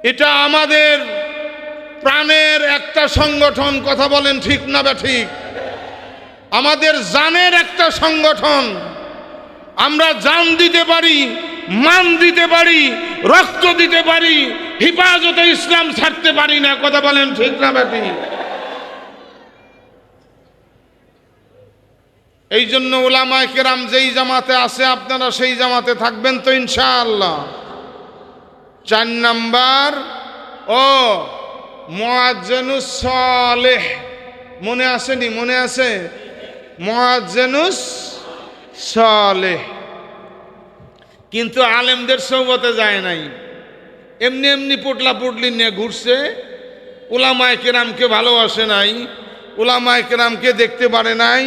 এটা আমাদের প্রাণের একটা সংগঠন। কথা বলেন ঠিক না ঠিক? আমাদের জানের একটা সংগঠন। আমরা জান দিতে পারি, মান দিতে পারি, রক্ত দিতে পারি, হেফাজতে ইসলাম ছাড়তে পারি না। কথা বলেন ঠিক না ঠিক? এই জন্য উলামায়ে কেরাম যেই জামাতে আছে আপনারা সেই জামাতে থাকবেন তো ইনশাআল্লাহ। 4 নাম্বার ও মুয়াজ্জিনুস সালেহ, মনে আসেনি? মনে আছে? মুয়াজ্জিনুস সালেহ কিন্তু আলেমদের সোহবতে যায় নাই, এমনি এমনি পোটলা পুটলি নিয়ে ঘুরছে। উলামায়ে কেরামকে ভালোবাসে নাই, উলামায়ে কেরামকে দেখতে পারে নাই,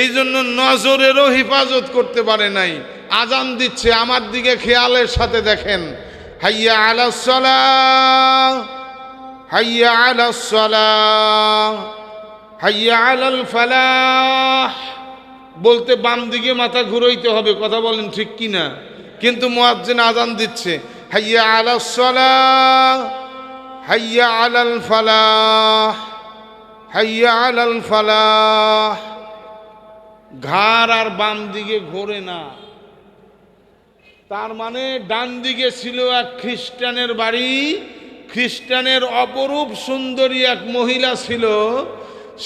এই জন্য নজরেরও হেফাজত করতে পারে নাই। আজান দিচ্ছে, আমার দিকে খেয়ালের সাথে দেখেন। হাইয়া আলাস সালাহ, হাইয়া আলাস সালাহ, হাইয়া আলাল ফালাহ বলতে বাম দিকে মাথা ঘুরাইতে হবে। কথা বলেন ঠিক কি না? কিন্তু মুয়াজ্জিন আজান দিচ্ছে, হাইয়া আলাস সালাহ, হাইয়া আলাল ফালাহ, হাইয়া আলাল ফালাহ। ঘাড় আর বাম দিকে ঘোরে না। তার মানে ডান দিকে ছিল এক খ্রিস্টানের বাড়ি, খ্রিস্টানের অপরূপ সুন্দরী এক মহিলা ছিল,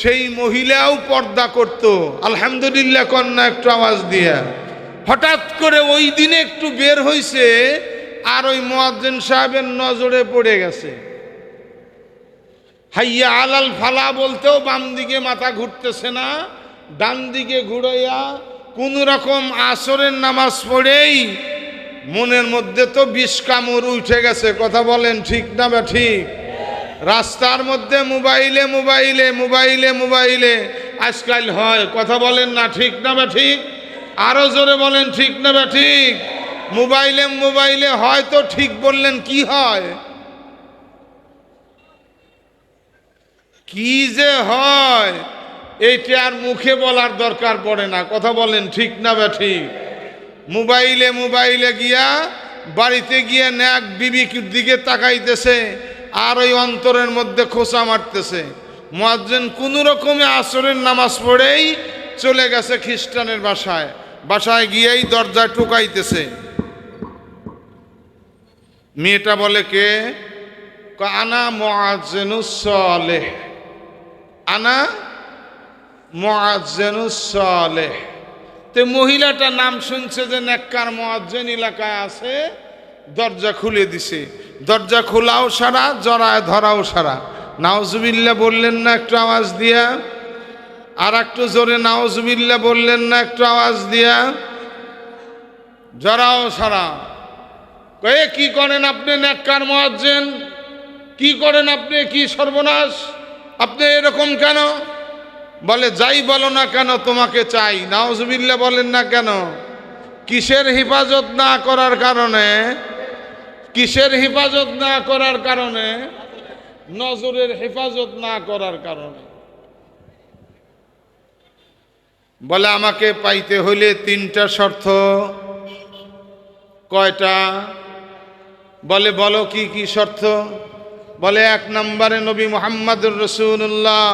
সেই মহিলাও পর্দা করত। আলহামদুলিল্লাহ কন্যা একটু আওয়াজ দিয়া। হঠাৎ করে ওই দিনে একটু বের হইছে আর ওই মুয়াজ্জিন সাহেবের নজরে পড়ে গেছে। হাইয়া আলাল ফালা বলতেও বাম দিকে মাথা ঘুরতেছে না, ডান দিকে ঘুরাইয়া কোন রকম আসরের নামাজ পড়েই মনের মধ্যে তো বিষ কামড় উঠে গেছে। কথা বলেন ঠিক না বা ঠিক? রাস্তার মধ্যে মোবাইলে মোবাইলে মোবাইলে মোবাইলে আজকাল হয়। কথা বলেন না ঠিক না বা ঠিক? আরো জোরে বলেন ঠিক না বা ঠিক? মোবাইলে মোবাইলে হয়তো ঠিক বললেন, কি হয়? কি যে হয় এইটা আর মুখে বলার দরকার পড়ে না। কথা বলেন ঠিক না বা ঠিক? মোবাইলে মোবাইলে গিয়া বাড়িতে গিয়ে ন্যাক বিবির দিকে তাকাইতেছে আর ওই অন্তরের মধ্যে খোঁচা মারতেছে। মুয়াজ্জিন কোনো রকমে আসরের নামাজ পড়েই চলে গেছে খ্রিস্টানের বাসায়। বাসায় গিয়েই দরজায় টোকাইতেছে। মেয়েটা বলে, কে? আনা মুয়াজ্জিনুস সালেহ, আনা মুয়াজ্জিনুস সালেহ। তে মহিলাটা নাম শুনছে যে নেককার মুয়াজ্জিন এলাকায় আছে, দরজা খুলে দিছে। দরজা খোলাও সারা, জড়ায় ধরাও সারা। নাউজুবিল্লাহ বললেন না একটু আওয়াজ দিয়া? আর একটু জোরে নাউজুবিল্লাহ বললেন না একটু আওয়াজ দিয়া? জড়াও সারা। কয়ে কি করেন আপনি নেককার মুয়াজ্জিন? কি করেন আপনি? কি সর্বনাশ, আপনি এরকম কেন? বলে, যাই বলো না কেন তোমাকে চাই। নাউজুবিল্লাহ বলেন না কেন? কিসের হেফাজত না করার কারণে? কিসের হেফাজত না করার কারণে? নজরের হেফাজত না করার কারণে। বলে, আমাকে পাইতে হইলে 3টা শর্ত। কয়টা? বলে, বলো কি কি শর্ত? বলে, 1 নম্বরে নবী মুহাম্মদুর রাসূলুল্লাহ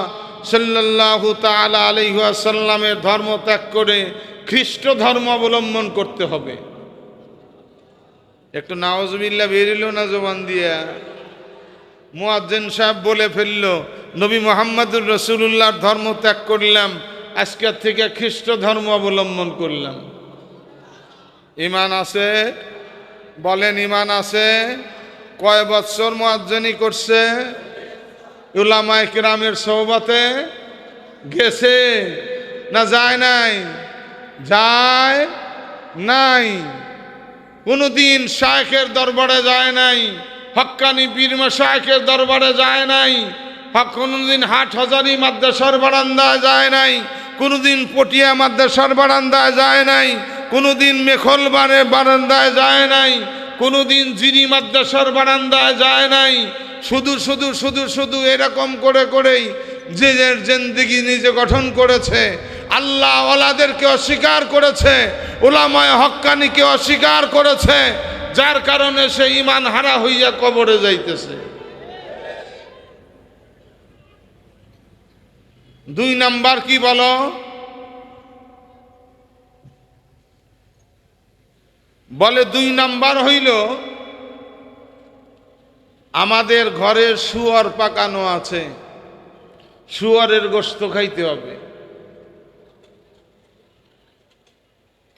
সাল্লাল্লাহু তাআলা আলাইহি ওয়াসাল্লামের ধর্ম ত্যাগ করে খ্রিস্ট ধর্ম অবলম্বন করতে হবে। একটু নাউজুবিল্লাহ বেরিল না জবান দিয়া? মুয়াজ্জিন সাহেব বলে ফেলল, নবী মুহাম্মদুর রাসূলুল্লাহর ধর্ম ত্যাগ করলাম, আজকের থেকে খ্রিস্ট ধর্ম অবলম্বন করলাম। ইমান আছে? বলেন ইমান আছে? কয় বছর মুয়াজ্জিনি করছে? উলামায়ে কিরামের সোহবতে গেছে না যায় নাই? যায় নাই। কোনদিন শায়েখের দরবারে যায় নাই, হক্কানি পীর মাশায়েখের দরবারে যায় নাই, কোনদিন হাটহাজারী মাদ্রাসার বারান্দায় যায় নাই, কোনদিন পটিয়া মাদ্রাসার বারান্দায় যায় নাই, কোনদিন মেখলবারে বারান্দায় যায় নাই, কোনদিন জিরি মাদ্রাসার বারান্দায় যায় নাই। শুধু শুধু শুধু শুধু এরকম করে করেই নিজের জিন্দেগি নিজে গঠন করেছে। আল্লাহ ওয়ালাদেরকে অস্বীকার করেছে, উলামায়ে হক্কানিকে অস্বীকার করেছে, যার কারণে সে ঈমান হারা হইয়া কবরে যাইতেছে। 2 নাম্বার কি বলো? বলে 2 নাম্বার হইল আমাদের ঘরে শুয়োর পাকানো আছে, শুয়োরের গোশত খাইতে হবে।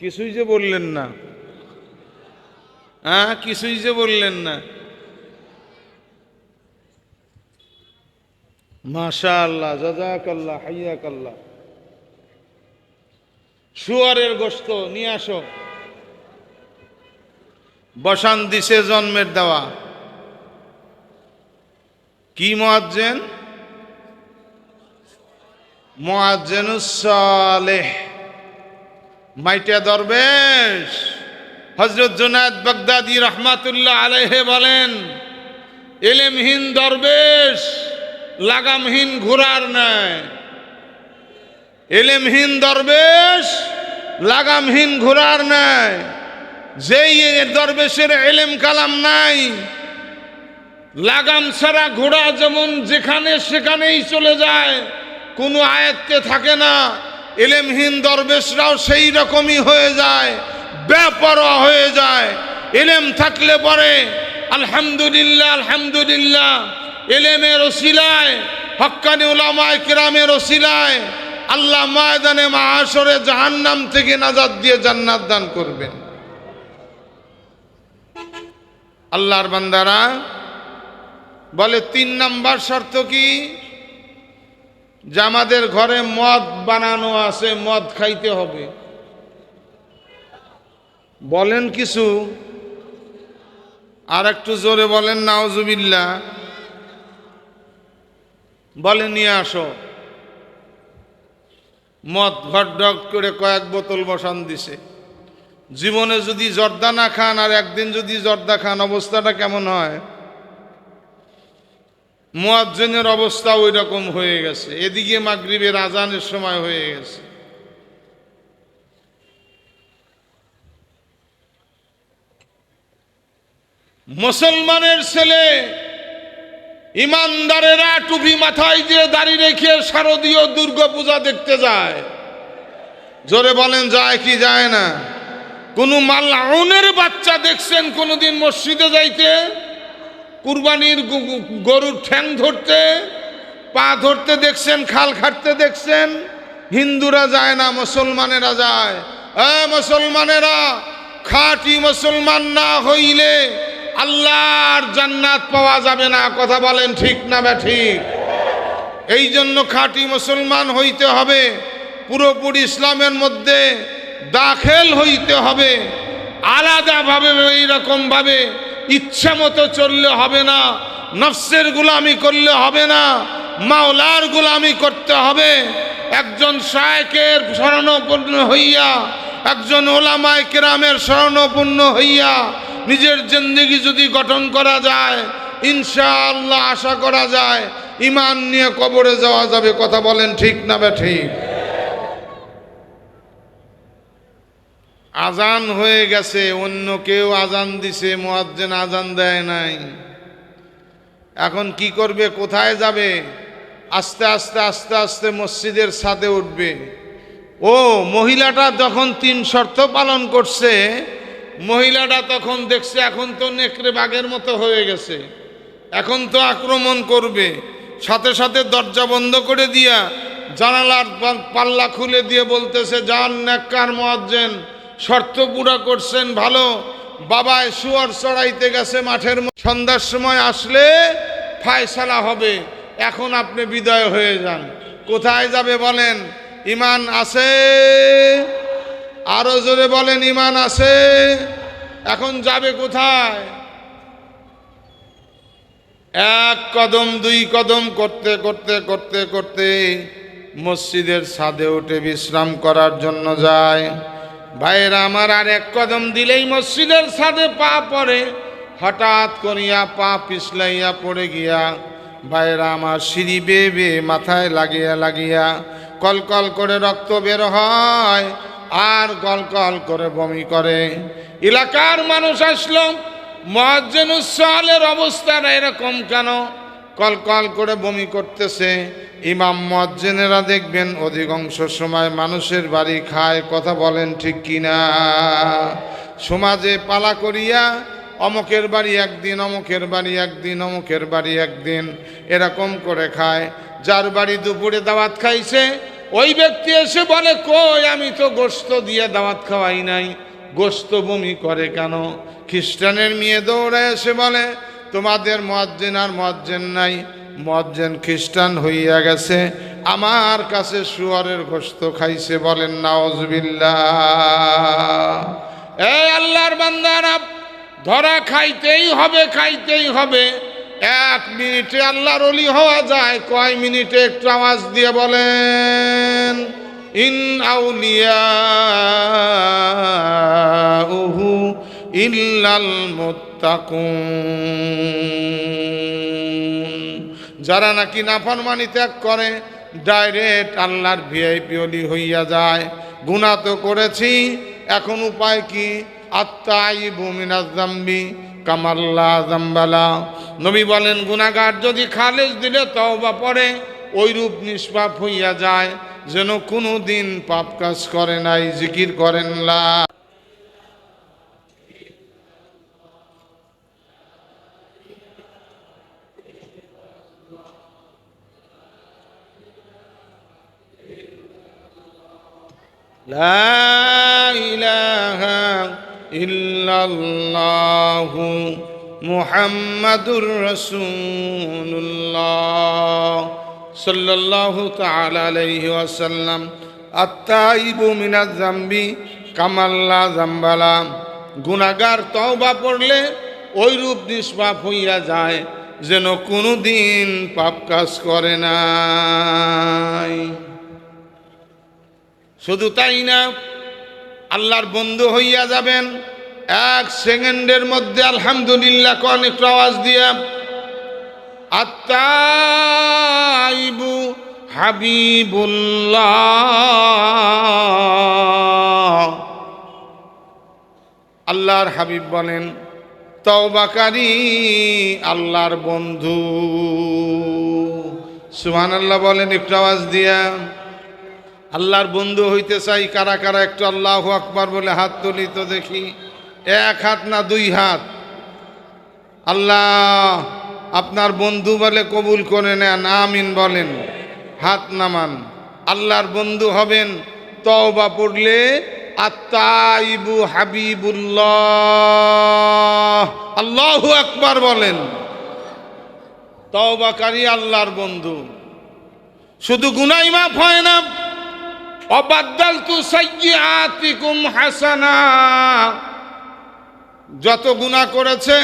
কিছুই যে বললেন না, হ্যাঁ কিছুই যে বললেন না। মাশাআল্লাহ, জাযাকাল্লাহ, হাইয়াকাল্লাহ। শুয়োরের গোশত নিয়ে আসো। বসান দিছে জন্মের দেওয়া। কি মুয়াজ্জিন? মুয়াজ্জিনুস সালেহ, মাইটা দরবেশ। হযরত জুনায়েদ বাগদাদী রাহমাতুল্লাহ আলাইহি বলেন, ইলমহীন দরবেশ লাগামহীন ঘোড়ার ন্যায়। ইলমহীন দরবেশ লাগামহীন ঘোড়ার ন্যায়। যেই দরবেশের ইলম কালাম নাই, লাগাম ছাড়া ঘোড়া যেমন যেখানে সেখানেই চলে যায়, কোনো আয়ত্তে থাকে না, ইলমহীন দরবেশরাও সেই রকমই হয়ে যায়, বেপরোয়া হয়ে যায়। ইলম থাকলে পরে আলহামদুলিল্লাহ আলহামদুলিল্লাহ, ইলমের ওসিলায়, হক্কানি উলামায়ে কিরামের ওসিলায় আল্লাহ ময়দানে মাহশরে জাহান্নাম থেকে নাজাত দিয়ে জান্নাত দান করবেন। আল্লাহর বান্দারা বলে 3 নাম্বার শর্ত কি? যে আমাদের ঘরে মদ বানানো আছে, মদ খাইতে হবে। বলেন কিছু, আর একটু জোরে বলেন নাউজুবিল্লাহ। বলে নিয়ে আসো। মদ ঘটঢট করে কয়েক বোতল বসান দিছে। জীবনে যদি জর্দা না খান আর একদিন যদি জর্দা খান, অবস্থাটা কেমন হয়? মুয়াজ্জিনের অবস্থা ওই রকম হয়ে গেছে। এদিকে মাগরিবের আজানের সময় হয়ে গেছে। মুসলমানের ছেলে ইমানদারেরা টুপি মাথায় দিয়ে দাড়ি রেখে শারদীয় দুর্গা পূজা দেখতে যায়। জোরে বলেন যায় কি যায় না? কোন মালউনের বাচ্চা দেখছেন কোনদিন মসজিদে যাইতে? কুরবানির গরুর ঠ্যাং ধরতে, পা ধরতে দেখছেন? খাল খাটতে দেখছেন? হিন্দুরা যায় না, মুসলমানেরা যায়। মুসলমানেরা খাঁটি মুসলমান না হইলে আল্লাহর জান্নাত পাওয়া যাবে না। কথা বলেন ঠিক না ঠিক? এই জন্য খাঁটি মুসলমান হইতে হবে, পুরোপুরি ইসলামের মধ্যে দাখিল হইতে হবে। আলাদাভাবে এইরকম ভাবে ইচ্ছা মতো চললে হবে না, নফসের গোলামি করলে হবে না, মাওলার গোলামি করতে হবে। একজন শায়েখের শরণাপন্ন হইয়া, একজন উলামায়ে কিরামের শরণাপন্ন হইয়া নিজের জিন্দেগি যদি গঠন করা যায়, ইনশাআল্লাহ আশা করা যায় ঈমান নিয়ে কবরে যাওয়া যাবে। কথা বলেন ঠিক না ঠিক? আজান হয়ে গেছে, অন্য কেউ আজান দিছে, মুয়াজ্জিন আজান দেয় নাই। এখন কি করবে? কোথায় যাবে? আস্তে আস্তে আস্তে আস্তে মসজিদের ছাদে উঠবে। ও মহিলাটা যখন 3 শর্ত পালন করছে, মহিলাটা তখন দেখছে এখন তো নেকড়ে বাঘের মতো হয়ে গেছে, এখন তো আক্রমণ করবে। সাথে সাথে দরজা বন্ধ করে দিয়া জানালার পাল্লা খুলে দিয়ে বলতেছে, যান নেককার মুয়াজ্জিন, শর্ত পুরা করছেন ভালো, বাবায় শুয়োর চড়াইতে গেছে মাঠের সন্ধ্যার সময় আসলে ফায়সালা হবে, এখন আপনি বিদায় হয়ে যান। কোথায় যাবে বলেন? ঈমান আছে? আরো জোরে বলেন ঈমান আছে? এখন যাবে কোথায়? এক কদম দুই কদম করতে করতে করতে করতে মসজিদের ছাদে উঠে বিশ্রাম করার জন্য যায়। ভাইয়েরা আমার, আর এক কদম দিলেই মসজিদের ছাদে পা পড়ে, হঠাৎ করিয়া পা পিছলাইয়া পড়ে গিয়া ভাইয়েরা আমার সিঁড়ি বেয়ে বেয়ে মাথায় লাগিয়া লাগিয়া কলকল করে রক্ত বের হয় আর কলকল করে বমি করে। এলাকার মানুষ আসলো, মুয়াজ্জিনুস সালের অবস্থাটা এরকম কেন? কলকল করে বমি করতেছে। ইমাম মুয়াজ্জিনেরা দেখবেন অধিকাংশ সময় মানুষের বাড়ি খায়, কথা বলেন ঠিক কিনা? সমাজে পালা করিয়া অমুকের বাড়ি একদিন, অমুকের বাড়ি একদিন, অমুকের বাড়ি একদিন, এরকম করে খায়। যার বাড়ি দুপুরে দাওয়াত খাইছে ওই ব্যক্তি এসে বলে, কই আমি তো গোশত দিয়ে দাওয়াত খাওয়াই নাই, গোশত বমি করে কেন? খ্রিস্টানের মেয়ে দৌড়ে এসে বলে, তোমাদের মুয়াজ্জিন আর মুয়াজ্জিন নাই, মুয়াজ্জিন খ্রিস্টান হইয়া গেছে, আমার কাছে শুয়োরের গোশত খাইছে। বলেন নাউজুবিল্লাহ। এই আল্লাহর বান্দারা, ধরা খাইতেই হবে, খাইতেই হবে। এক মিনিটে আল্লাহর ওলি হওয়া যায়, কয় মিনিটে? একটু আওয়াজ দিয়ে বলেন। ইন আউলিয়াউহু ইল্লাল মুত্তাকুন। যারা নাকি নাফরমানি ত্যাগ করে ডাইরেক্ট আল্লাহর ভিআইপি ওলি হইয়া যায়। গুনাহ তো করেছি, এখন উপায় কি? আত্তাইবু মিনাজ যামবি কামাল্লা যামবালা। নবী বলেন, গুনাহগার যদি খালেস দিলে তওবা পড়ে, ওইরূপ নিষ্পাপ হইয়া যায় যেন কোনো দিন পাপ কাজ করে নাই। জিকির করেন লা ইলাহা ইল্লাল্লাহু মুহাম্মাদুর রাসূলুল্লাহ সাল্লাল্লাহু তাআলা আলাইহি ওয়াসাল্লাম। আত্তাইবু মিনাজ যামবি কামাল্লা যামবালা। গুনাহগার তওবা পড়লে ওইরূপ নিষ্পাপ হইয়া যায় যেন কোনো দিন পাপ কাজ করে নাই। শুধু তাই না, আল্লাহর বন্ধু হইয়া যাবেন এক সেকেন্ডের মধ্যে। আলহামদুলিল্লাহ কোন একটু আওয়াজ দিয়া। আত্তাইবু হাবিবুল্লাহ। আল্লাহর হাবিব বলেন, তওবাকারী আল্লাহর বন্ধু। সুবহানাল্লাহ বলেন একটু আওয়াজ দিয়া। আল্লাহর বন্ধু হইতে চাই কারা কারা? একটু আল্লাহু আকবার বলে হাত তুলি তো দেখি। এক হাত না দুই হাত? আল্লাহ আপনার বন্ধু বলে কবুল করে নেন, আমিন বলেন। হাত নামান। আল্লাহর বন্ধু হবেন তওবা পড়লে। আত্তাইবু হাবিবুল্লাহ। আল্লাহু আকবার বলেন। তওবাকারী আল্লাহর বন্ধু। শুধু গুনাহ মাফ হয় না, অবাদ্দালতু সাইয়্যাতিকুম হাসানা। যত গুনাহ করেছে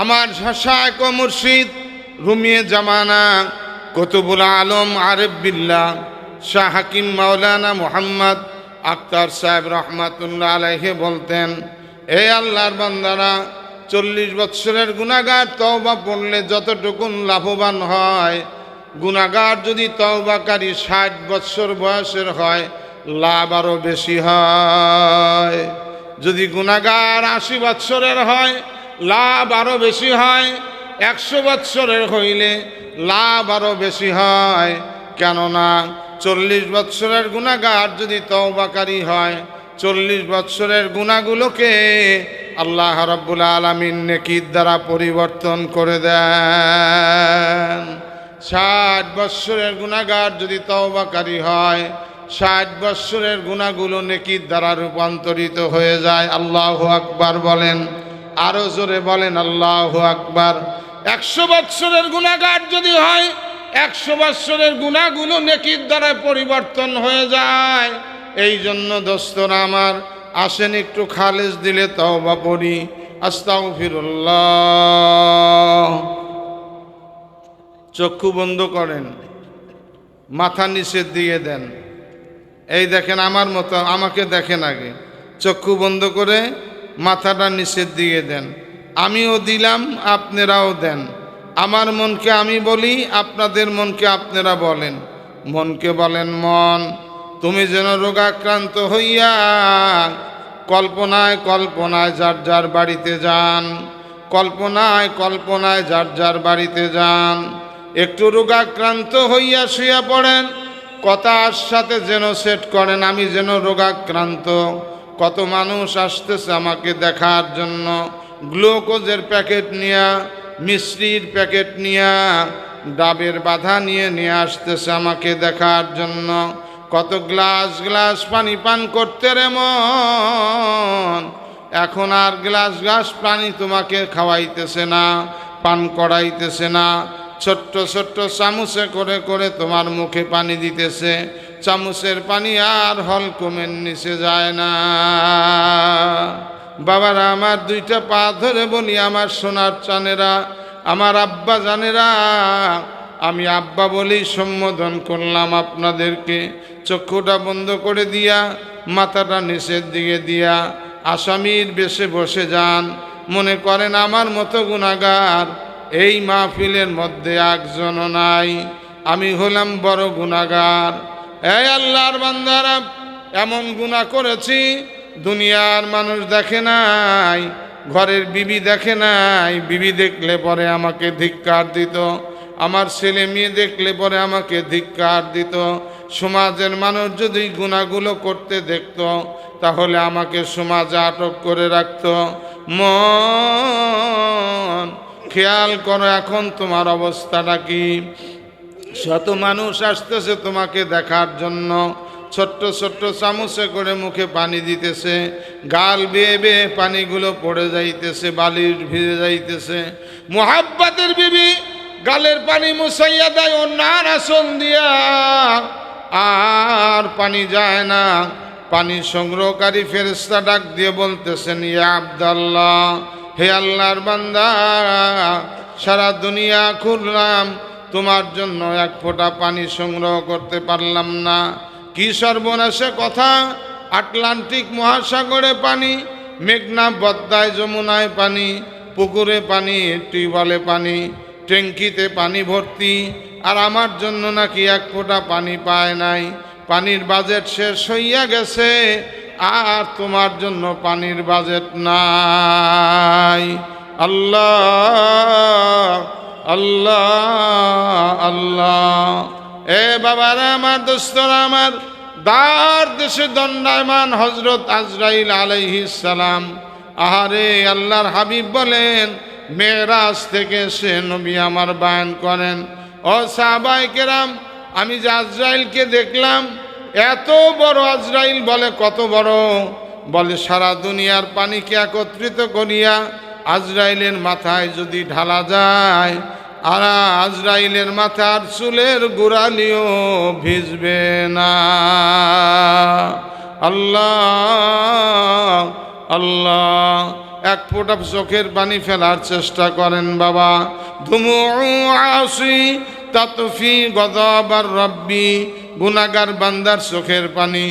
আমার শায়খ ও মুর্শিদ রুমিয়ে জামানা কুতুবুল আলম আরিফ বিল্লাহ শাহ হাকিম মাওলানা মুহাম্মদ আখতার সাহেব রহমাতুল্লাহ আলাইহি বলতেন, এ আল্লাহর বান্দারা, 40 বৎসরের গুনাহগার তওবা পড়লে যতটুকুন লাভবান হয়, গুনাহগার যদি তওবাকারী 60 বৎসর বয়সের হয়, লাভ আরও বেশি হয়। যদি গুনাহগার 80 বৎসরের হয়, লাভ আরও বেশি হয়। 100 বৎসরের হইলে লাভ আরও বেশি হয়। কেননা 40 বৎসরের গুনাহগার যদি তওবাকারী হয়, 40 বৎসরের গুনাহগুলোকে আল্লাহ রাব্বুল আলামিন নেকির দ্বারা পরিবর্তন করে দেন। 60 বৎসরের গুনাহগার যদি তওবাকারী হয়, 60 বৎসরের গুনাহগুলো নেকির দ্বারা রূপান্তরিত হয়ে যায়। আল্লাহু আকবার বলেন, আরো জোরে বলেন আল্লাহু আকবার। 100 বৎসরের গুনাহগার যদি হয়, 100 বৎসরের গুনাহগুলো নেকির দ্বারা পরিবর্তন হয়ে যায়। এই জন্য দোস্তরা আমার, আসেন একটু খালেস দিলে তওবা পড়ি। আস্তাগফিরুল্লাহ। চক্ষু বন্ধ করেন, মাথা নিচের দিয়ে দেন। এই দেখেন আমার মতো, আমাকে দেখেন আগে। চক্ষু বন্ধ করে মাথাটা নিচের দিয়ে দেন। আমিও দিলাম, আপনারাও দেন। আমার মনকে আমি বলি, আপনাদের মনকে আপনারা বলেন। মনকে বলেন, মন তুমি যেন রোগাক্রান্ত হইয়া কল্পনায় কল্পনায় যার যার বাড়িতে যান, কল্পনায় কল্পনায় যার যার বাড়িতে যান। একটু রোগাক্রান্ত হইয়া শুয়ে পড়েন, কথার সাথে যেন সেট করেন আমি যেন রোগাক্রান্ত। কত মানুষ আসতেছে আমাকে দেখার জন্য, গ্লুকোজের প্যাকেট নিয়া, মিশ্রির প্যাকেট নিয়া, ডাবের বাধা নিয়ে নিয়ে আসতেছে আমাকে দেখার জন্য। কত গ্লাস গ্লাস পানি পান করতে রে মন, এখন আর গ্লাস গ্লাস পানি তোমাকে খাওয়াইতেছে না, পান করাইতেছে না। ছোট্ট ছোট্ট চামচে করে করে তোমার মুখে পানি দিতেছে। চামচের পানি আর হলকমের নিচে যায় না। বাবারা আমার, দুইটা পা ধরে বলি, আমার সোনার চানেরা, আমার আব্বা জানেরা, আমি আব্বা বলেই সম্বোধন করলাম আপনাদেরকে। চক্ষুটা বন্ধ করে দিয়া, মাথাটা নিচের দিকে দিয়া আসামির বেশে বসে যান। মনে করেন আমার মতো গুনাহগার এই মাহফিলের মধ্যে একজনও নাই, আমি হলাম বড় গুনাহগার। এই আল্লাহর বান্দারা, এমন গুনাহ করেছি দুনিয়ার মানুষ দেখে নাই, ঘরের বিবি দেখে নাই। বিবি দেখলে পরে আমাকে ধিক্কার দিত, আমার ছেলে মেয়ে দেখলে পরে আমাকে ধিক্কার দিত। সমাজের মানুষ যদি গুনাহগুলো করতে দেখত, তাহলে আমাকে সমাজে আটক করে রাখত। মন খেয়াল করো, এখন তোমার অবস্থাটা কি? শত মানুষ আসতেছে তোমাকে দেখার জন্য, ছোট্ট ছোট্ট চামচে করে মুখে পানি দিতেছে, গাল বেয়ে বেয়ে পানিগুলো পড়ে যাইতেছে, বালির ভিজে যাইতেছে। মুহাব্বতের বিবি গালের পানি মুছাইয়া দেয় অন্যার আসন দিয়া, আর পানি যায় না। পানি সংগ্রহকারী ফেরেশতা ডাক দিয়ে বলতেছেন, ইয়া আব্দাল্লাহ, হে আল্লাহর বান্দা, সারা দুনিয়া ঘুরলাম, তোমার জন্য এক ফোঁটা পানি সংগ্রহ করতে পারলাম না। কি সর্বনাশে কথা! আটলান্টিক মহাসাগরে পানি, মেঘনা বদ্দায় যমুনায় পানি, পুকুরে পানি, টিউবওয়েলে পানি, ট্যাঙ্কিতে পানি ভর্তি, আর আমার জন্য নাকি এক ফোঁটা পানি পায় নাই। পানির বাজেট শেষ হইয়া গেছে, আর তোমার জন্য পানির বাজেট নাই। আল্লাহ আল্লাহ আল্লাহ। এ বাবারা আমার, দোস্তরা আমার, দার দেশে দণ্ডায়মান হযরত আজরাইল আলাইহিস সালাম। আহারে, আল্লাহর হাবিব বলেন, মেরাজ থেকে সে নবী আমার বয়ান করেন, ও সাহাবায়ে কেরাম, আমি যে আজরাইলকে দেখলাম, এত বড় আজরাইল। বলে কত বড়? বলে সারা দুনিয়ার পানিকে একত্রিত করিয়া আজরাইলের মাথায় যদি ঢালা যায়, আর আজরাইলের মাথার চুলের গোড়ালিও ভিজবে না। আল্লাহ আল্লাহ। এক ফোঁটা চোখের পানি ফেলার চেষ্টা করেন বাবা। ধুমু আসি তাতফি গযবার রব্বি, গুনাহগার বান্দার চোখের পানি,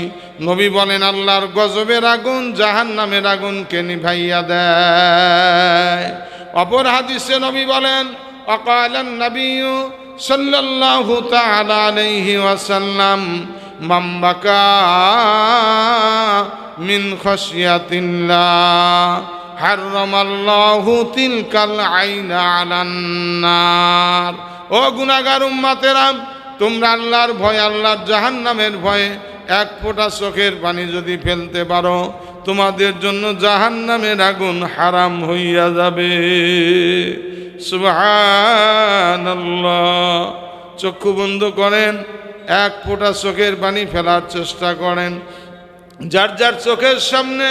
নবী বলেন, আল্লাহর গজবের আগুন জাহান্নামের আগুনকে নিভাইয়া দেয়। অপর হাদিসে নবী বলেন, ওয়াকালান নবিয়্যু সাল্লাল্লাহু তাআলা আলাইহি ওয়াসাল্লাম, মান বাকা মিন খাশিয়াতিল্লাহ হারামাল্লাহু তিলকাল আইনা আলান নার। ও গুনাহগার উম্মতেরা, তোমরা আল্লাহর ভয়, আল্লাহর জাহান্নামের ভয়ে এক ফোঁটা চোখের পানি যদি ফেলতে পারো, তোমাদের জন্য জাহান্নামের আগুন হারাম হইয়া যাবে। সুবহানাল্লাহ। চক্ষু বন্ধ করেন, এক ফোঁটা চোখের পানি ফেলার চেষ্টা করেন। যার যার চোখের সামনে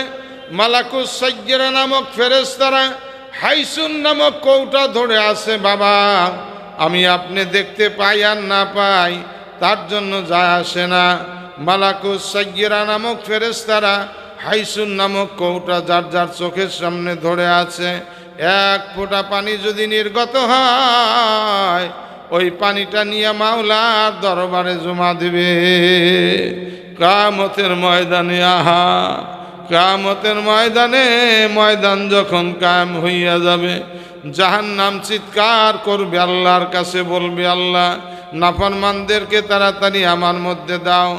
মালাকুস সাইয়্যিরা নামক ফেরেশতারা হাইসুন নামক কৌটা ধরে আছে। বাবা, আমি আপনি দেখতে পাই আর না পাই তার জন্য যায় আসে না। মালাকুস সাইয়্যিরা নামক ফেরেশতারা হাইসুন নামক কৌটা যার যার চোখের সামনে ধরে আছে। এক ফোঁটা পানি যদি নির্গত হয়, ওই পানিটা নিয়ে মাওলার দরবারে জমা দেবে কিয়ামতের ময়দানে। আহা, কিয়ামতের ময়দানে, ময়দান যখন কায়েম হইয়া যাবে, জাহান্নাম চিৎকার করবে, আল্লাহর কাছে বলবে, আল্লাহ, নাফরমানদেরকে তাড়াতাড়ি আমার মধ্যে দাও,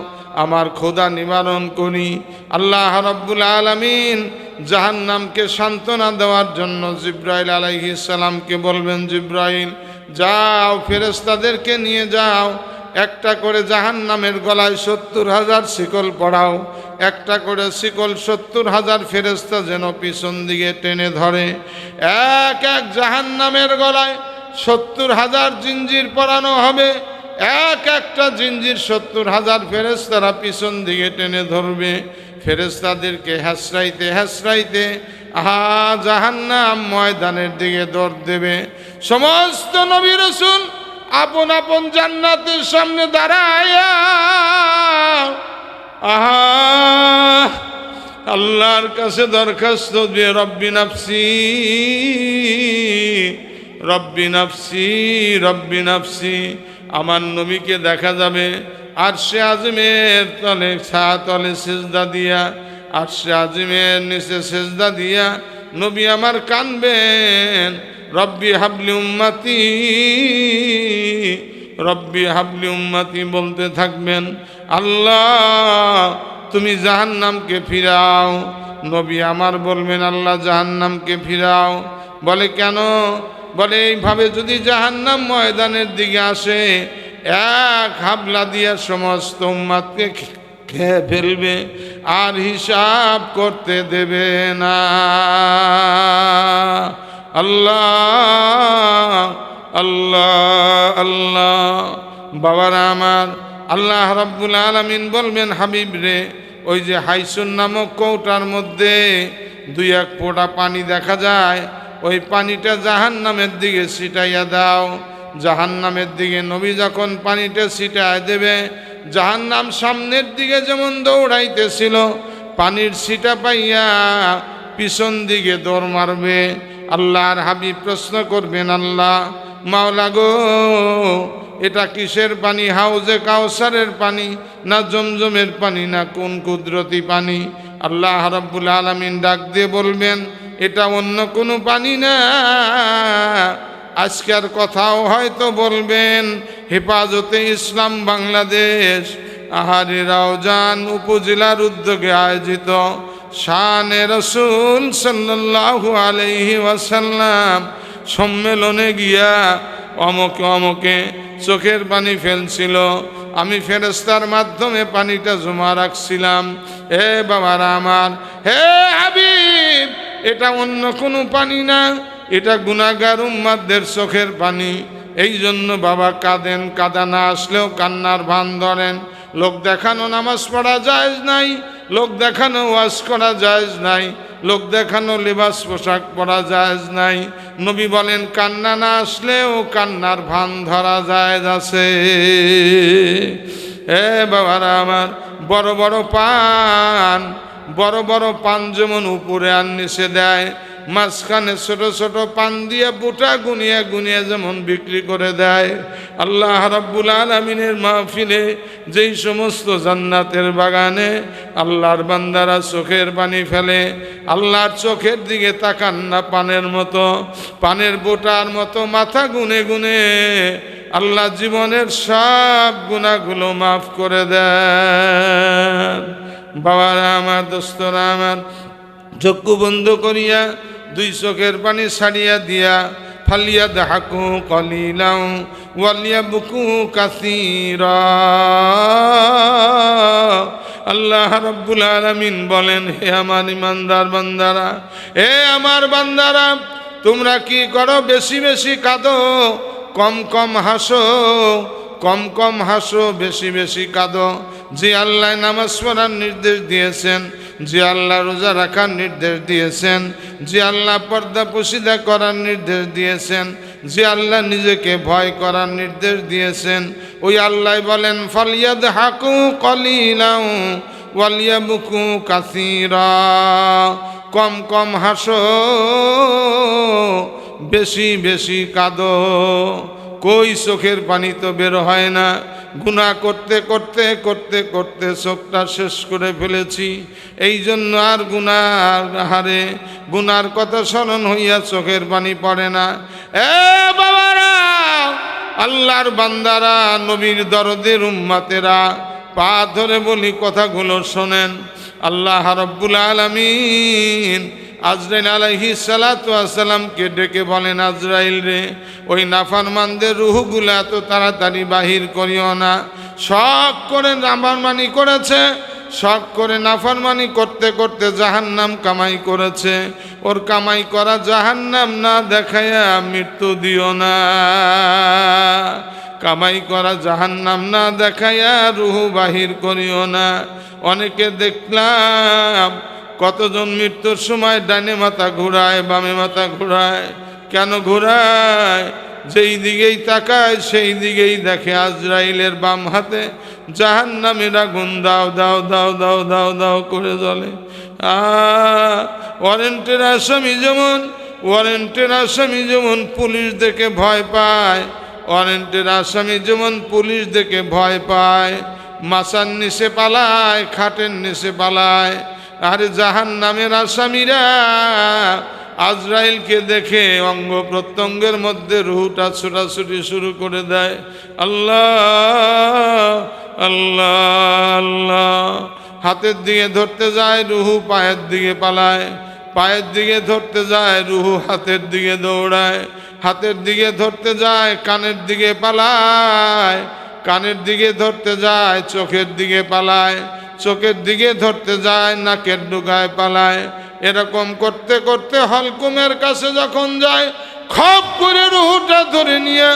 আমার ক্ষুধা নিবারণ করি। আল্লাহ রাব্বুল আলামিন জাহান্নামকে সান্ত্বনা দেওয়ার জন্য জিব্রাইল আলাইহিস সালামকে বলবেন, জিব্রাইল যাও, ফেরেশতাদেরকে নিয়ে যাও, একটা করে জাহান্নামের গলায় 70,000 শিকল পড়াও। একটা করে শিকল 70,000 ফেরেশতা যেন পিছন দিকে টেনে ধরে। এক এক জাহান্নামের গলায় 70,000 জিঞ্জির পরানো হবে। এক একটা জিঞ্জির 70,000 ফেরেশতারা পিছন দিকে টেনে ধরবে। ফেরেশতাদেরকে হাসরাইতে হাসরাইতে জাহান্নাম ময়দানের দিকে দৌড় দেবে। সমস্ত নবী রাসূল আপন আপন জান্নাতের সামনে দাঁড়ায়া আল্লাহর কাছে দরখাস্ত দিয়ে, রব্বি নাফসি রব্বি নাফসি রব্বি নাফসি। আমার নবীকে দেখা যাবে আরশে আজিমের তলে, তলে সিজদা দিয়া, আরশে আজিমের নিচে সিজদা দিয়া নবী আমার কানবেন, রব্বি হাবলি উম্মতি রব্বি হাবলি উম্মতি বলতে থাকবেন। আল্লাহ, তুমি জাহান্নামকে ফিরাও। নবী আমার বলবেন, আল্লাহ, জাহান্নামকে ফিরাও। বলে কেন? বলে এইভাবে যদি জাহান্নাম ময়দানের দিকে আসে, এক হাবলা দিয়া সমস্ত উম্মতকে খেয়ে ফেলবে, আর হিসাব করতে দেবে না। আল্লাহ আল্লাহ আল্লাহ। বাবারা আমার, আল্লাহ রাব্বুল আলামিন বলবেন, হাবিব রে, ওই যে হাইসুন নামক কৌটার মধ্যে 2-1 ফোঁটা পানি দেখা যায়, ওই পানিটা জাহান্নামের দিকে ছিটাইয়া দাও। জাহান্নামের দিকে নবী যখন পানিটা ছিটায় দেবে, জাহান্নাম সামনের দিকে যেমন দৌড়াইতেছিল, পানির ছিটা পাইয়া পিছন দিকে দৌড় মারবে। আল্লাহর হাবিব প্রশ্ন করবেন, আল্লাহ, মাওলা গো, এটা কিসের পানি? হাউজে কাউসারের পানি, না জমজমের পানি, না কোন কুদরতি পানি? আল্লাহ রাব্বুল আলামিন ডাক দিয়ে বলবেন, এটা অন্য কোনো পানি না। আজকের কথাও হয়তো বলবেন, হেফাজতে ইসলাম বাংলাদেশ আহারে রাউজান উপজেলার উদ্যোগে আয়োজিত শানে রাসূল সাল্লাল্লাহু আলাইহি ওয়াসাল্লাম সম্মেলনে গিয়া অমকে অমকে চোখের পানি ফেলছিল, আমি ফেরেশতার মাধ্যমে পানিটা জমা রাখছিলাম। হে বাবারা আমার, হে হাবিব, এটা অন্য কোনো পানি না, এটা গুনাহগার উম্মতদের চোখের পানি। এই জন্য বাবা কাঁদেন, কাঁদা না আসলেও কান্নার ভান ধরেন। লোক দেখানো নামাজ পড়া জায়েজ নাই, লোক দেখানো ওয়াজ করা জায়েজ নাই, লোক দেখানো লেবাস পোশাক পরা জায়েজ নাই। নবী বলেন, কান্না না আসলেও কান্নার ভান ধরা জায়েজ আছে। এ বাবারা আমার, বড় বড় পান, বড় বড় পান যেমন উপরে আর নিচে দেয়, মাঝখানে ছোট ছোট পান দিয়ে বুটা গুনিয়ে গুনিয়ে যেমন বিক্রি করে দেয়, আল্লাহ রাব্বুল আলামিনের মাহফিলে যেই সমস্ত জান্নাতের বাগানে আল্লাহর বান্দারা চোখের পানি ফেলে, আল্লাহর চোখের দিকে তাকান না, পানের মতো, পানের বোটার মতো মাথা গুনে গুনে আল্লাহ জীবনের সব গুনাহগুলো মাফ করে দেন। বাবারা আমার, দোস্তরা আমার, চক্ষু বন্ধ করিয়া 2 চোখের পানি ছাড়িয়া দিয়া, ফালিয়া দাহাকু কলিলাও ওয়ালিয়া বুকু কাসীরা। আল্লাহ রাব্বুল আলামিন বলেন, হে আমার ইমানদার বান্দারা, হে আমার বান্দারা, তোমরা কি করো? বেশি বেশি কাঁদো, কম কম হাসো, কম কম হাসো, বেশি বেশি কাঁদো। যে আল্লাহ নামাজ পড়ার নির্দেশ দিয়েছেন, যে আল্লাহ রোজা রাখার নির্দেশ দিয়েছেন, যে আল্লাহ পর্দা পশিদা করার নির্দেশ দিয়েছেন, যে আল্লাহ নিজেকে ভয় করার নির্দেশ দিয়েছেন, ওই আল্লাহ বলেন ফালিয়াদহাকু কলিলাও ওয়ালিয়াবকু কাসীরা। কম কম হাসো, বেশি বেশি কাঁদো। কই চোখের পানি তো বের হয় না। গুনাহ করতে করতে করতে করতে চোখটা শেষ করে ফেলেছি, এই জন্য আর গুনার হারে গুনার কথা স্মরণ হইয়া চোখের পানি পড়ে না। এ বাবারা, আল্লাহর বান্দারা, নবীর দরদের উম্মতেরা, পা ধরে বলি কথাগুলো শোনেন। আল্লাহ রাব্বুল আলামিন আজরাইল আলাইহিস সালাতু ওয়াস সালামকে ডেকে বলেন, আজরাইল রে, ওই নাফরমানদের রূহগুলা তো তাড়াতাড়ি বাহির করিও না। শখ করে নাফরমানি করেছে, শখ করে নাফরমানি করতে করতে জাহান্নাম কামাই করেছে। ওর কামাই করা জাহান্নাম না দেখাইয়া মৃত্যু দিও না। কামাই করা জাহান্নাম না দেখাইয়া রূহ বাহির করিও না। অনেকে দেখলাম কতজন মৃত্যুর সময় ডানে মাথা ঘুরায়, বামে মাথা ঘুরায়। কেন ঘুরায়? যেই দিকেই তাকায় সেই দিকেই দেখে আজরাইলের বাম হাতে জাহান্নামের আগুন দাও দাও দাও দাও দাও দাও করে জ্বলে। ওয়ারেন্টের আসামি যেমন পুলিশ দেখে ভয় পায়, ওয়ারেন্টের আসামি যেমন পুলিশ দেখে ভয় পায়, মাচার নিচে পালায়, খাটের নিচে পালায়। আর জাহান্নামের আসামিরা আজরাইলকে দেখে অঙ্গ প্রত্যঙ্গের মধ্যে রুহটা ছোটাছুটি শুরু করে দেয়। আল্লাহ আল্লাহ আল্লাহ। হাতের দিকে ধরতে যায়, রুহু পায়ের দিকে পালায়। পায়ের দিকে ধরতে যায়, রুহু হাতের দিকে দৌড়ায়। হাতের দিকে ধরতে যায়, কানের দিকে পালায়। কানের দিকে ধরতে যায়, চোখের দিকে পালায়। চোখের দিকে ধরতে যায়, নাকের ডুগায় পালায়। এরকম করতে করতে হলকুমের কাছে যখন যায়, খপ করে রুহুটা ধরে নিয়ে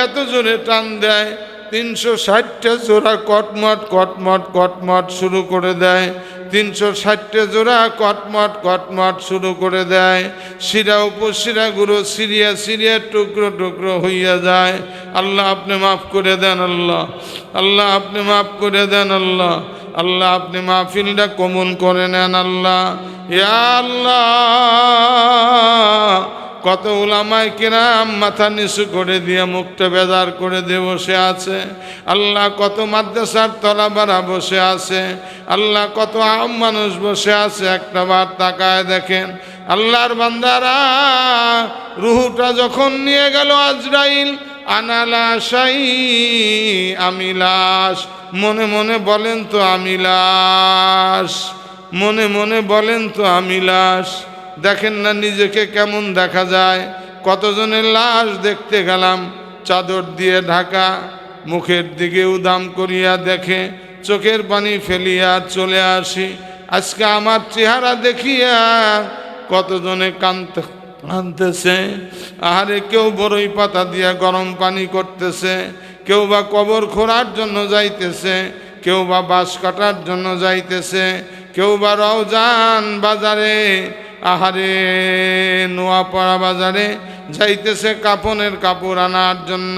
এত জোরে টান দেয়, 360টা জোড়া কটমট কটমট কটমট শুরু করে দেয়। 360টা জোড়া কটমট কটমট শুরু করে দেয়। শিরা উপশিরাগুলো সিরিয়া সিরিয়া টুকরো টুকরো হইয়া যায়। আল্লাহ আপনি মাফ করে দেন। আল্লাহ আল্লাহ আপনি মাফ করে দেন। আল্লাহ আল্লাহ আপনি মাহফিলটা কবুল করে নেন। আল্লাহ ইয়া আল্লাহ, কত উলামায়ে কেরাম মাথা নিচু করে দিয়ে মুখটা বেজার করে দিয়ে বসে আছে। আল্লাহ কত মাদ্রাসার তলাবারা বসে আছে। আল্লাহ কত আম মানুষ বসে আছে। একটা বার তাকায় দেখেন, আল্লাহর বান্দারা, রুহুটা যখন নিয়ে গেল আজরাইল, আনালাশাই, আমি লাশ। মনে মনে বলেন তো আমি লাশ, মনে মনে বলেন তো আমি লাশ। দেখেন না নিজেকে কেমন দেখা যায়। কতজনের লাশ দেখতে গেলাম চাদর দিয়ে ঢাকা, মুখের দিকে উদাম করিয়া দেখে, চোখের পানি ফেলিয়া চলে আসি। আজকে আমার চেহারা দেখিয়া কতজনে কাঁদতেছে। আহারে, কেউ বড়ই পাতা দিয়া গরম পানি করতেছে, কেউ বা কবর খোঁড়ার জন্য যাইতেছে, কেউ বা বাঁশ কাটার জন্য যাইতেছে, কেউ বা রওজান বাজারে, আহারে নোয়াপাড়া বাজারে যাইতেছে কাপনের কাপড় আনার জন্য।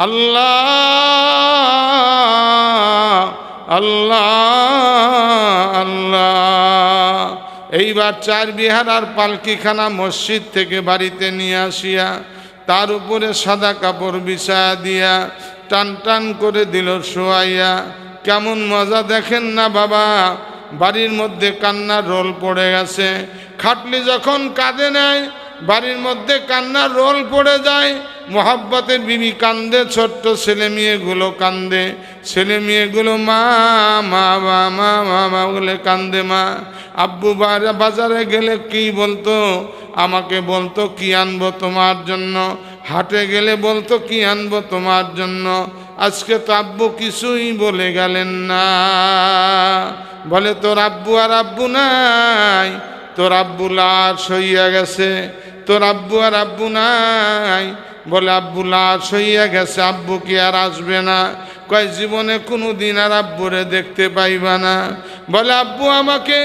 আল্লাহ আল্লাহ আল্লাহ। এইবার 4 বিহারার পালকিখানা মসজিদ থেকে বাড়িতে নিয়ে আসিয়া তার উপরে সাদা কাপড় বিছায়া দিয়া টান টান করে দিল শোয়াইয়া। কেমন মজা দেখেন না বাবা। বাড়ির মধ্যে কান্নার রোল পড়ে গেছে। খাটলি যখন কাঁদে নেয়, বাড়ির মধ্যে কান্নার রোল পড়ে যায়। মোহাব্বতের বিবি কান্দে, ছোট্ট ছেলে মেয়েগুলো কান্দে। ছেলে মেয়েগুলো মা মা মা মা মা মা বলে কান্দে। মা আব্বু বাজারে গেলে কি বলতো? আমাকে বলতো কি আনবো তোমার জন্য। হাটে গেলে বলতো কি আনবো তোমার জন্য। আজকে তো আব্বু কিছুই বলে গেলেন না। বলে তোর আব্বু আর আব্বু নাই, তোর আব্বু লাশ হইয়া গেছে। তোর আব্বু আর আব্বু নাই, বলে আব্বু লাশ হইয়া গেছে, আব্বু কি আর আসবে না? কয় জীবনে কোনো দিন আর আব্বুরে দেখতে পাইবা না। বলে আব্বু আমাকে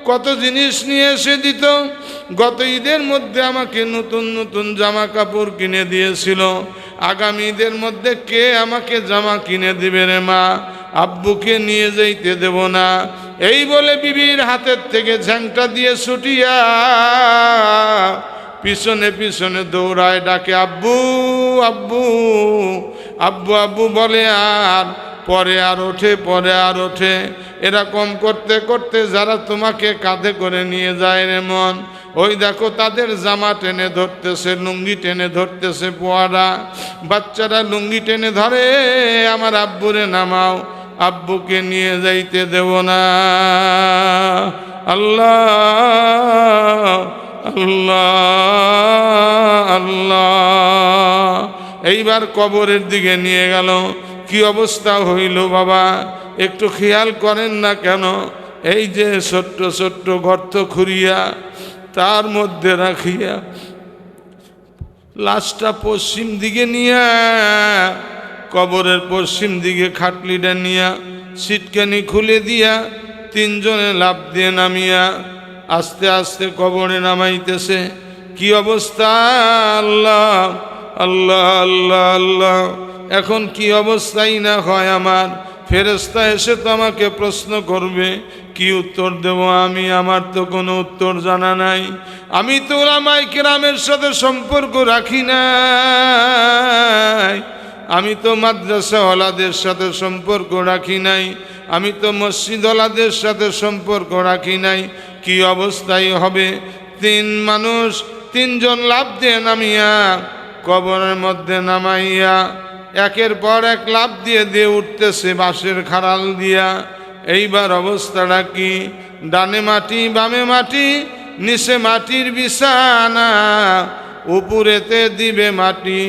কত জিনিস নিয়ে এসে দিত, গত ঈদের মধ্যে আমাকে নতুন নতুন জামা কাপড় কিনে দিয়েছিল, আগামী ঈদের মধ্যে কে আমাকে জামা কিনে দিবে রে মা? আব্বুকে নিয়ে যাইতে দেব না। এই বলে বিবির হাতের থেকে ঝ্যাংটা দিয়ে ছুটিয়া পিছনে পিছনে দৌড়ায়, ডাকে আব্বু আব্বু আব্বু আব্বু বলে, আর পরে আর ওঠে, পরে আর ওঠে। এরকম করতে করতে যারা তোমাকে কাঁধে করে নিয়ে যায় রে মন, ওই দেখো তাদের জামা টেনে ধরতেছে, লুঙ্গি টেনে ধরতেছে পোয়ারা, বাচ্চারা লুঙ্গি টেনে ধরে, আমার আব্বুরে নামাও, আব্বুকে নিয়ে যাইতে দেব না। আল্লাহ আল্লাহ আল্লাহ। এইবার কবরের দিকে নিয়ে গেল, কি অবস্থা হইল বাবা একটু খেয়াল করেন না কেন? এই যে ছোট্ট ছোট্ট গর্ত খুঁড়িয়া তার মধ্যে রাখিয়া লাশটা পশ্চিম দিকে নিয়া, কবরের পশ্চিম দিকে খাটলিটা নিয়া সিটকানি খুলে দিয়া তিনজনে লাফ দিয়ে নামিয়া আস্তে আস্তে কবরে নামাইতেছে। কি অবস্থা! আল্লাহ আল্লাহ আল্লাহ আল্লাহ। এখন কি অবস্থাই না হয় আমার। ফেরেশতা এসে তো আমাকে প্রশ্ন করবে, কি উত্তর দেব আমি? আমার তো কোনো উত্তর জানা নাই। আমি তো উলামায়ে কেরামের সাথে সম্পর্ক রাখি নাই, আমি তো মাদ্রাসাওয়ালাদের সাথে সম্পর্ক রাখি নাই, আমি তো মসজিদওয়ালাদের সাথে সম্পর্ক রাখি নাই। কি অবস্থায় হবে? তিনজন লাফ দিয়ে নামিয়া কবরের মধ্যে নামাইয়া একের পর এক লাফ দিয়ে দিয়ে উঠতেছে বাঁশের খাড়াল দিয়া। এইবার অবস্থাটা কি? ডানে মাটি বামে মাটি, নিচে মাটির বিছানা, উপরেতে দিবে মাটি,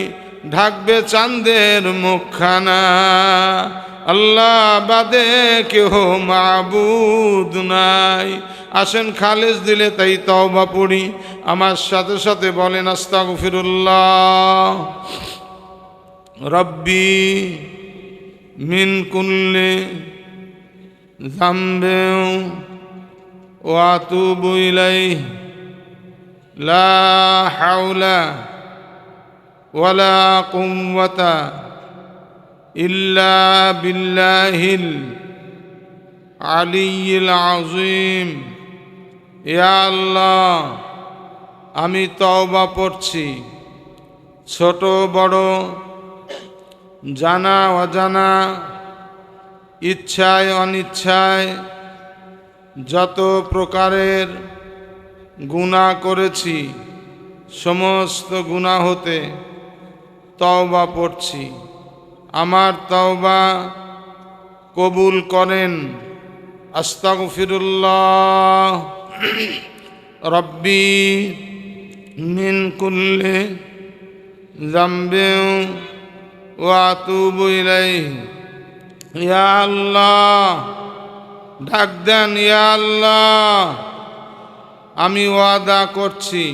ঢাকবে চাঁদের মুখখানা। আল্লাহ বাদে কেহ মাবুদ নাই। আসেন খালেস দিলে তাই তওবা পড়ি, আমার সাথে সাথে বলেন আস্তাগফিরুল্লাহ রব্বি মিন কুল্লি যামবিন ওয়া আতুবু ইলাইহি লা হাওলা ওয়ালা কুওয়াতা ইল্লা বিল্লাহিল আলিয়্যিল আযীম। ইয়া আল্লাহ, আমি তওবা পড়ছি, ছোট বড় জানা অজানা, ইচ্ছায় অনিচ্ছায় যত প্রকারের গুনাহ করেছি সমস্ত গুনাহ হতে তওবা পড়ছি। আমার তওবা কবুল করেন। আস্তাগফিরুল্লাহ রব্বি মিন কুল্লি যামবিন ওয়া আতুবু ইলাইহি। ইয়া আল্লাহ, ডাক দেন, ইয়া আল্লাহ, আমি ওয়াদা করছি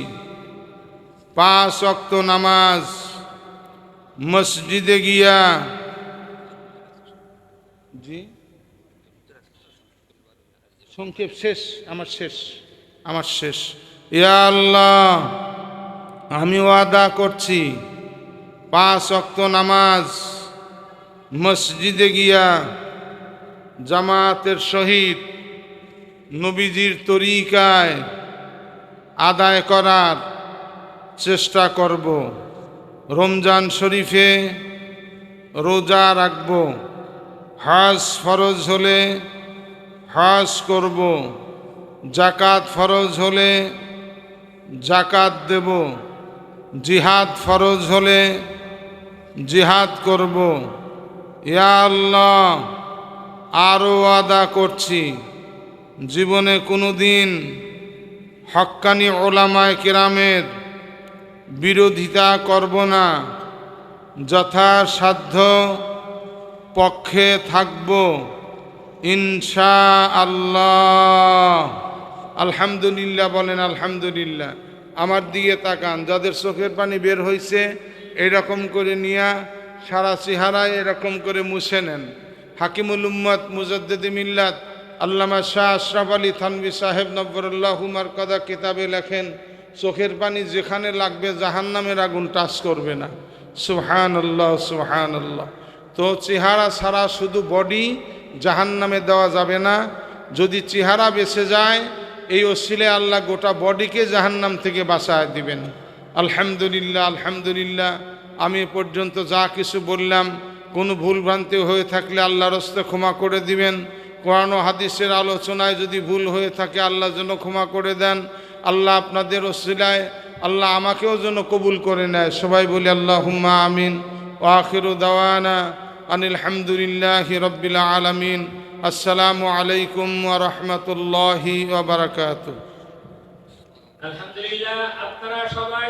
5 ওয়াক্ত নামাজ মসজিদে গিয়া সংক্ষেপ শেষ, আমার শেষ। ইয়া আল্লাহ, আমি ওয়াদা করছি 5 ওয়াক্ত নামাজ মসজিদে গিয়া জামাতের সহিত নবীজির তরিকায় আদায় করার চেষ্টা করব। রমজান শরীফে রোজা রাখব, হজ ফরজ হলে হজ করব, জাকাত ফরজ হলে জাকাত দেব, জিহাদ ফরজ হলে জিহাদ করব। ইয়া আল্লাহ, আরও ওয়াদা করছি জীবনে কোনো দিন হক্কানি ওলামায়ে কেরামের বিরোধিতা করব না, যথাসাধ্য পক্ষে থাকব ইনশাআল্লাহ। আলহামদুলিল্লাহ বলেন, আলহামদুলিল্লাহ। আমার দিকে তাকান, যাদের চোখের পানি বের হয়েছে এইরকম করে নিয়া সারা চেহারায় এরকম করে মুছে নেন। হাকিমুল উম্মত মুজাদ্দিদে মিল্লাত আল্লামা শাহ আশরাফ আলী থানভী সাহেব নব্বরুল্লাহু মারকাদা কিতাবে লেখেন, চোখের পানি যেখানে লাগবে জাহান্নামের আগুন টাচ করবে না। সুবহানাল্লাহ সুবহানাল্লাহ। তো চেহারা ছাড়া শুধু বডি জাহান্নামে দেওয়া যাবে না। যদি চেহারা বেঁচে যায় এই ওসিলে আল্লাহ গোটা বডিকে জাহান্নাম থেকে বাঁচায় দিবেন। আলহামদুলিল্লাহ আলহামদুলিল্লাহ। আমি এ পর্যন্ত যা কিছু বললাম কোনো ভুলভ্রান্তি হয়ে থাকলে আল্লাহর হস্তে ক্ষমা করে দিবেন। কোরআন ও হাদিসের আলোচনায় যদি ভুল হয়ে থাকে আল্লাহ যেন ক্ষমা করে দেন। আল্লাহ আপনাদের ওসিলায় আল্লাহ আমাকেও যেন কবুল করে নেয়। সবাই বলি আল্লাহুম্মা আমিন। ওয়া আখিরু দাওয়ানা আনিল হামদুলিল্লাহি রাব্বিল আলামিন। আসসালামু আলাইকুম ওয়া রাহমাতুল্লাহি ওয়া বারাকাতুহু। আলহামদুলিল্লাহ, আপনারা সবাই